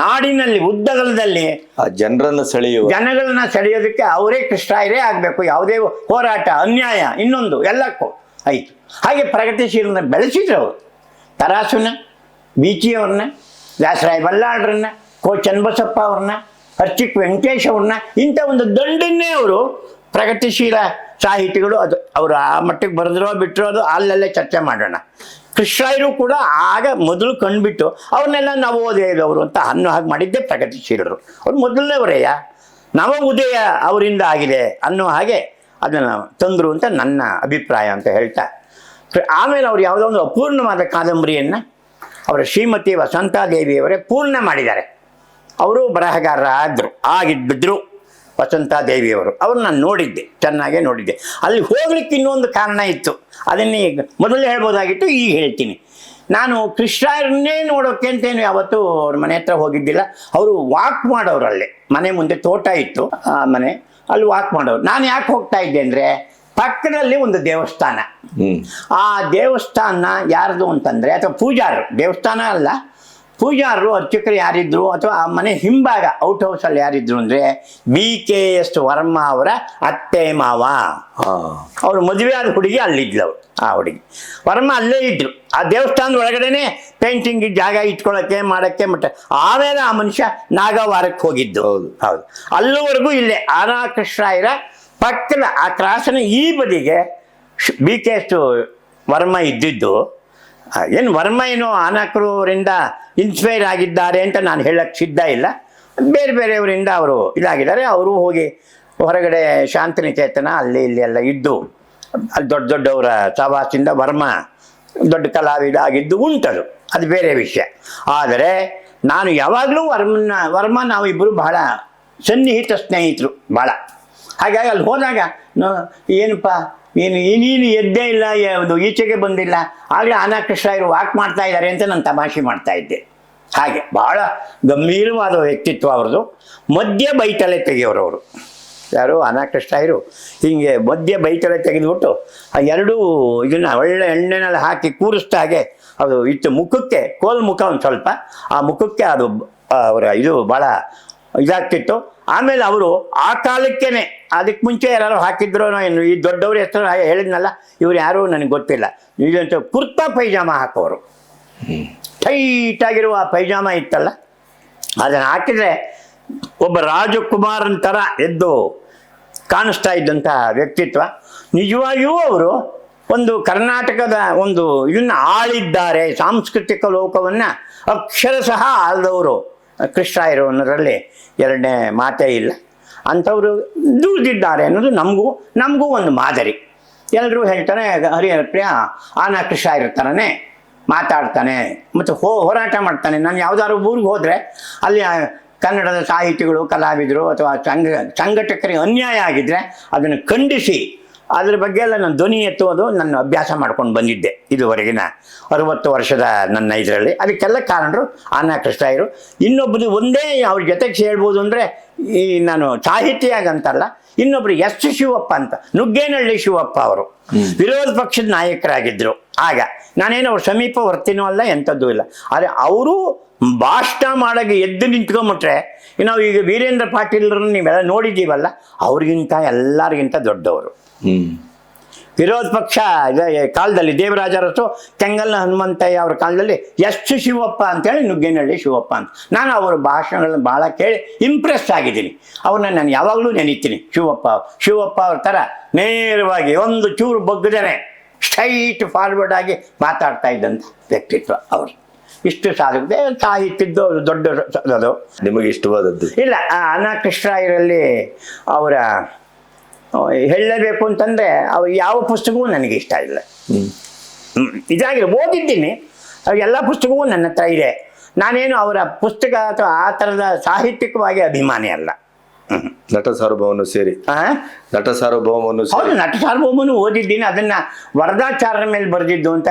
ನಾಡಿನಲ್ಲಿ ಉದ್ದಗಲದಲ್ಲಿ ಜನಗಳನ್ನ ಸೆಳೆಯೋದಕ್ಕೆ ಅವರೇ ಕೃಷ್ಣಾಯರೇ ಆಗಬೇಕು. ಯಾವುದೇ ಹೋರಾಟ, ಅನ್ಯಾಯ, ಇನ್ನೊಂದು ಎಲ್ಲಕ್ಕೂ ಆಯಿತು. ಹಾಗೆ ಪ್ರಗತಿಶೀಲನ ಬೆಳೆಸಿದ್ರು ಅವರು. ತರಾಸುನ, ಬೀಚಿಯವ್ರನ್ನ, ವ್ಯಾಸರಾಯ ಬಲ್ಲಾಳರನ್ನ, ಕೋ ಚನ್ನಬಸಪ್ಪ ಅವ್ರನ್ನ, ಅರ್ಚಿಕ್ ವೆಂಕಟೇಶ್ ಅವ್ರನ್ನ, ಇಂಥ ಒಂದು ದಂಡನ್ನೇ ಅವರು ಪ್ರಗತಿಶೀಲ ಸಾಹಿತಿಗಳು. ಅದು ಅವರು ಆ ಮಟ್ಟಿಗೆ ಬರೆದ್ರೋ ಬಿಟ್ಟರೋ ಅದು ಅಲ್ಲಲ್ಲೇ ಚರ್ಚೆ ಮಾಡೋಣ. ಕೃಷ್ಣಾಯರು ಕೂಡ ಆಗ ಮೊದಲು ಕಂಡುಬಿಟ್ಟು ಅವ್ರನ್ನೆಲ್ಲ ನಾವು ಓದಿದವರು ಅಂತ ಅನ್ನೋ ಹಾಗೆ ಮಾಡಿದ್ದೆ ಪ್ರಗತಿಶೀಲರು. ಅವ್ರು ಮೊದಲನೇವರೆಯ ನವ ಉದಯ ಅವರಿಂದ ಆಗಿದೆ ಅನ್ನೋ ಹಾಗೆ ಅದನ್ನು ತಂದರು ಅಂತ ನನ್ನ ಅಭಿಪ್ರಾಯ ಅಂತ ಹೇಳ್ತಾ, ಆಮೇಲೆ ಅವ್ರು ಯಾವುದೋ ಒಂದು ಅಪೂರ್ಣವಾದ ಕಾದಂಬರಿಯನ್ನು ಅವರ ಶ್ರೀಮತಿ ವಸಂತಾದೇವಿಯವರೇ ಪೂರ್ಣ ಮಾಡಿದ್ದಾರೆ. ಅವರು ಬರಹಗಾರರ ಆಗಿದ್ದರು ವಸಂತಾದೇವಿಯವರು. ಅವ್ರು ನಾನು ನೋಡಿದ್ದೆ, ಚೆನ್ನಾಗೇ ನೋಡಿದ್ದೆ. ಅಲ್ಲಿ ಹೋಗ್ಲಿಕ್ಕೆ ಇನ್ನೊಂದು ಕಾರಣ ಇತ್ತು, ಅದನ್ನೇ ಈಗ ಮೊದಲು ಹೇಳ್ಬೋದಾಗಿತ್ತು, ಈಗ ಹೇಳ್ತೀನಿ. ನಾನು ಕೃಷ್ಣರನ್ನೇ ನೋಡೋಕ್ಕೆ ಅಂತೇನು ಯಾವತ್ತೂ ಅವ್ರ ಮನೆ ಹತ್ರ ಹೋಗಿದ್ದಿಲ್ಲ. ಅವರು ವಾಕ್ ಮಾಡೋರು, ಅಲ್ಲೇ ಮನೆ ಮುಂದೆ ತೋಟ ಇತ್ತು, ಆ ಮನೆ ಅಲ್ಲಿ ವಾಕ್ ಮಾಡೋರು. ನಾನು ಯಾಕೆ ಹೋಗ್ತಾ ಇದ್ದೆ ಅಂದರೆ, ಪಕ್ಕದಲ್ಲಿ ಒಂದು ದೇವಸ್ಥಾನ. ಆ ದೇವಸ್ಥಾನ ಯಾರ್ದು ಅಂತಂದರೆ, ಅಥವಾ ಪೂಜಾರರು, ದೇವಸ್ಥಾನ ಅಲ್ಲ, ಪೂಜಾರರು ಅರ್ಚಕರು ಯಾರಿದ್ರು, ಅಥವಾ ಆ ಮನೆ ಹಿಂಭಾಗ ಔಟ್ ಹೌಸಲ್ಲಿ ಯಾರಿದ್ರು ಅಂದರೆ BKS ವರ್ಮಾ ಅವರ ಅತ್ತೆ ಮಾವ. ಅವರು ಮದುವೆ ಆದ ಹುಡುಗಿ ಅಲ್ಲಿದ್ಲು. ಆ ಹುಡುಗಿ ವರ್ಮ ಅಲ್ಲೇ ಇದ್ರು. ಆ ದೇವಸ್ಥಾನದ ಒಳಗಡೆನೆ ಪೇಂಟಿಂಗ್ ಜಾಗ ಇಟ್ಕೊಳ್ಳೋಕ್ಕೆ ಮಾಡೋಕ್ಕೆ ಮತ್ತೆ ಆಮೇಲೆ ಆ ಮನುಷ್ಯ ನಾಗವಾರಕ್ಕೆ ಹೋಗಿದ್ದು. ಹೌದು, ಅಲ್ಲಿವರೆಗೂ ಇಲ್ಲೇ ಆನಕೃಷ್ಣರಾಯರ ಪಕ್ಕದ ಆ ಕ್ರಾಸನ ಈ ಬದಿಗೆ BKS ವರ್ಮ ಇದ್ದಿದ್ದು. ಏನು ವರ್ಮ ಏನೋ ಆನಕರವರಿಂದ ಇನ್ಸ್ಪೈರ್ ಆಗಿದ್ದಾರೆ ಅಂತ ನಾನು ಹೇಳಕ್ಕೆ ಸಿದ್ಧ ಇಲ್ಲ. ಬೇರೆ ಬೇರೆಯವರಿಂದ ಅವರು ಇದಾಗಿದ್ದಾರೆ. ಅವರು ಹೋಗಿ ಹೊರಗಡೆ ಶಾಂತಿನಿಕೇತನ ಅಲ್ಲಿ ಇಲ್ಲಿ ಎಲ್ಲ ಇದ್ದು, ಅಲ್ಲಿ ದೊಡ್ಡ ದೊಡ್ಡವರ ಸಹವಾಸದಿಂದ ವರ್ಮ ದೊಡ್ಡ ಕಲಾವಿದ ಆಗಿದ್ದು ಉಂಟದು, ಅದು ಬೇರೆ ವಿಷಯ. ಆದರೆ ನಾನು ಯಾವಾಗಲೂ ವರ್ಮ ನಾವಿಬ್ಬರು ಬಹಳ ಸನ್ನಿಹಿತ ಸ್ನೇಹಿತರು, ಭಾಳ. ಹಾಗಾಗಿ ಅಲ್ಲಿ ಹೋದಾಗ ಏನಪ್ಪ ನೀನು ಎದ್ದೇ ಇಲ್ಲ, ಯಾವುದು ಈಚೆಗೆ ಬಂದಿಲ್ಲ, ಆಗಲೇ ಆನಕೃಷ್ಣರಾಯರು ವಾಕ್ ಮಾಡ್ತಾ ಇದ್ದಾರೆ ಅಂತ ನಾನು ತಮಾಷೆ ಮಾಡ್ತಾ ಇದ್ದೆ. ಹಾಗೆ ಭಾಳ ಗಂಭೀರವಾದ ವ್ಯಕ್ತಿತ್ವ ಅವ್ರದ್ದು. ಮಧ್ಯ ಬೈತಲೆ ತೆಗೆಯೋರವರು ಯಾರು, ಆನಕೃಷ್ಣರಾಯರು. ಹೀಗೆ ಮಧ್ಯ ಬೈತಲೆ ತೆಗೆದುಬಿಟ್ಟು ಆ ಎರಡೂ ಇದನ್ನು ಒಳ್ಳೆ ಎಣ್ಣೆನಲ್ಲಿ ಹಾಕಿ ಕೂರಿಸ್ತಾ ಹಾಗೆ ಅದು ಇತ್ತು ಮುಖಕ್ಕೆ, ಕೋಲ್ ಮುಖ ಒಂದು ಸ್ವಲ್ಪ, ಆ ಮುಖಕ್ಕೆ ಅದು ಅವರ ಇದು ಭಾಳ ಇದಾಗ್ತಿತ್ತು. ಆಮೇಲೆ ಅವರು ಆ ಕಾಲಕ್ಕೇನೆ, ಅದಕ್ಕೆ ಮುಂಚೆ ಯಾರು ಹಾಕಿದ್ರು ಏನು, ಈ ದೊಡ್ಡವ್ರ ಹೆಸರು ಹೇಳಿದ್ನಲ್ಲ, ಇವ್ರು ಯಾರು ನನಗೆ ಗೊತ್ತಿಲ್ಲ, ಇದಂತ ಕುರ್ತಾ ಪೈಜಾಮ ಹಾಕೋರು. ಟೈಟಾಗಿರುವ ಪೈಜಾಮ ಇತ್ತಲ್ಲ, ಅದನ್ನು ಹಾಕಿದರೆ ಒಬ್ಬ ರಾಜಕುಮಾರನ ಥರ ಎದ್ದು ಕಾಣಿಸ್ತಾ ಇದ್ದಂಥ ವ್ಯಕ್ತಿತ್ವ. ನಿಜವಾಗಿಯೂ ಅವರು ಒಂದು ಕರ್ನಾಟಕದ ಒಂದು ಇದನ್ನು ಆಳಿದ್ದಾರೆ, ಸಾಂಸ್ಕೃತಿಕ ಲೋಕವನ್ನು ಅಕ್ಷರಶಃ ಆಳ್ದವರು ಕೃಷ್ಣರಾಯರು ಅನ್ನೋದರಲ್ಲಿ ಎರಡನೇ ಮಾತೇ ಇಲ್ಲ. ಅಂಥವರು ದುಡಿದಿದ್ದಾರೆ ಅನ್ನೋದು ನಮಗೂ ಒಂದು ಮಾದರಿ. ಎಲ್ಲರೂ ಹೇಳ್ತಾರೆ ಹರಿಹರಪ್ರಿಯ ಆನಕೃಷ್ಣರಾಯರ ಥರನೇ ಮಾತಾಡ್ತಾನೆ ಮತ್ತು ಹೋರಾಟ ಮಾಡ್ತಾನೆ. ನಾನು ಯಾವುದಾದ್ರು ಊರಿಗೆ ಹೋದರೆ ಅಲ್ಲಿ ಕನ್ನಡದ ಸಾಹಿತಿಗಳು, ಕಲಾವಿದರು ಅಥವಾ ಸಂಘಟಕರಿಗೆ ಅನ್ಯಾಯ ಆಗಿದ್ದರೆ ಅದನ್ನು ಖಂಡಿಸಿ ಅದ್ರ ಬಗ್ಗೆ ಎಲ್ಲ ನಾನು ಧ್ವನಿ ಎತ್ತುವುದು ನನ್ನ ಅಭ್ಯಾಸ ಮಾಡ್ಕೊಂಡು ಬಂದಿದ್ದೆ ಇದುವರೆಗಿನ 60 ವರ್ಷದ ನನ್ನ ಇದರಲ್ಲಿ. ಅದಕ್ಕೆಲ್ಲ ಕಾರಣರು ಆನಕೃಷ್ಣರಾಯರು. ಇನ್ನೊಬ್ಬರು ಒಂದೇ ಅವ್ರ ಜೊತೆಗೆ ಸೇರ್ಬೋದು ಅಂದರೆ, ಈ ನಾನು ಸಾಹಿತಿಯಾಗಂತಲ್ಲ, ಇನ್ನೊಬ್ರು S ಶಿವಪ್ಪ ಅಂತ, ನುಗ್ಗೇನಹಳ್ಳಿ ಶಿವಪ್ಪ ಅವರು ವಿರೋಧ ಪಕ್ಷದ ನಾಯಕರಾಗಿದ್ದರು. ಆಗ ನಾನೇನು ಅವ್ರ ಸಮೀಪ ವರ್ತಿನೂ ಅಲ್ಲ, ಎಂಥದ್ದೂ ಇಲ್ಲ. ಆದರೆ ಅವರು ಭಾಷಣ ಮಾಡೋಕ್ಕೆ ಎದ್ದು ನಿಂತ್ಕೊಂಬಿಟ್ರೆ, ನಾವು ಈಗ ವೀರೇಂದ್ರ ಪಾಟೀಲ್ರನ್ನು ನೀವೆಲ್ಲ ನೋಡಿದ್ದೀವಲ್ಲ, ಅವ್ರಿಗಿಂತ ಎಲ್ಲರಿಗಿಂತ ದೊಡ್ಡವರು. ವಿರೋಧ ಪಕ್ಷ ಕಾಲದಲ್ಲಿ ದೇವರಾಜ ಅರಸು, ಕೆಂಗಲ್ನ ಹನುಮಂತಯ್ಯ ಅವ್ರ ಕಾಲದಲ್ಲಿ S ಶಿವಪ್ಪ ಅಂತೇಳಿ ನುಗ್ಗೇನಹಳ್ಳಿ ಶಿವಪ್ಪ ಅಂತ. ನಾನು ಅವರ ಭಾಷಣಗಳನ್ನ ಭಾಳ ಕೇಳಿ ಇಂಪ್ರೆಸ್ ಆಗಿದ್ದೀನಿ. ಅವ್ರನ್ನ ನಾನು ಯಾವಾಗಲೂ ನೆನೀತೀನಿ. ಶಿವಪ್ಪ ಅವ್ರ ಥರ ನೇರವಾಗಿ ಒಂದು ಚೂರು ಬಗ್ಗದೇನೆ ಸ್ಟ್ರೈಟ್ ಫಾರ್ವರ್ಡ್ ಆಗಿ ಮಾತಾಡ್ತಾ ಇದ್ದಂಥ ವ್ಯಕ್ತಿತ್ವ ಅವರು. ಇಷ್ಟು ಸಾಧಕತೆ ಸಾಹಿತ್ಯದ್ದು ದೊಡ್ಡ ಅದು. ನಿಮಗೆ ಇಷ್ಟವಾದದ್ದು ಇಲ್ಲ, ಆನಕೃಷ್ಣರಾಯರಲ್ಲಿ ಅವರ ಹೇಳಲೇಬೇಕು ಅಂತಂದರೆ ಅವ್ರು ಯಾವ ಪುಸ್ತಕವೂ ನನಗೆ ಇಷ್ಟ ಇಲ್ಲ. ಇದಾಗಿರೋ ಓದಿದ್ದೀನಿ, ಎಲ್ಲ ಪುಸ್ತಕವೂ ನನ್ನ ಹತ್ರ ಇದೆ. ನಾನೇನು ಅವರ ಪುಸ್ತಕ ಅಥವಾ ಆ ಥರದ ಸಾಹಿತ್ಯಿಕವಾಗಿ ಅಭಿಮಾನಿ ಅಲ್ಲ. ನಟ ಸಾರ್ವಭೌಮನು ಸೇರಿ ನಟ ಸಾರ್ವಭೌಮನು ಹೌದು, ನಟ ಸಾರ್ವಭೌಮನು ಓದಿದ್ದೀನಿ. ಅದನ್ನು ವರದಾಚಾರ್ಯರ ಮೇಲೆ ಬರೆದಿದ್ದು ಅಂತ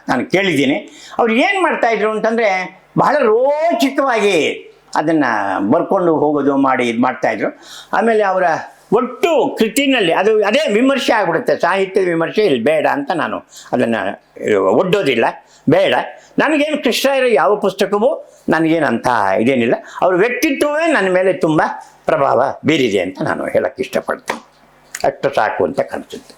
ನಾನು ಕೇಳಿದ್ದೀನಿ. ಅವ್ರು ಏನು ಮಾಡ್ತಾಯಿದ್ರು ಅಂತಂದರೆ, ಬಹಳ ರೋಚಕವಾಗಿ ಅದನ್ನು ಬರ್ಕೊಂಡು ಹೋಗೋದು ಮಾಡಿ ಇದು ಮಾಡ್ತಾಯಿದ್ರು. ಆಮೇಲೆ ಅವರ ಒಟ್ಟು ಕೃತಿನಲ್ಲಿ ಅದೇ ವಿಮರ್ಶೆ ಆಗಿಬಿಡುತ್ತೆ. ಸಾಹಿತ್ಯ ವಿಮರ್ಶೆ ಇಲ್ಲಿ ಬೇಡ ಅಂತ ನಾನು ಅದನ್ನು ಒಡ್ಡೋದಿಲ್ಲ, ಬೇಡ. ನನಗೇನು ಕೃಷ್ಣರಾಯರ ಯಾವ ಪುಸ್ತಕವೂ ನನಗೇನಂತ ಇದೇನಿಲ್ಲ. ಅವ್ರ ವ್ಯಕ್ತಿತ್ವವೇ ನನ್ನ ಮೇಲೆ ತುಂಬ ಪ್ರಭಾವ ಬೀರಿದೆ ಅಂತ ನಾನು ಹೇಳೋಕ್ಕೆ ಇಷ್ಟಪಡ್ತೀನಿ. ಅಷ್ಟು ಸಾಕು ಅಂತ ಕಾಣಿಸುತ್ತೆ.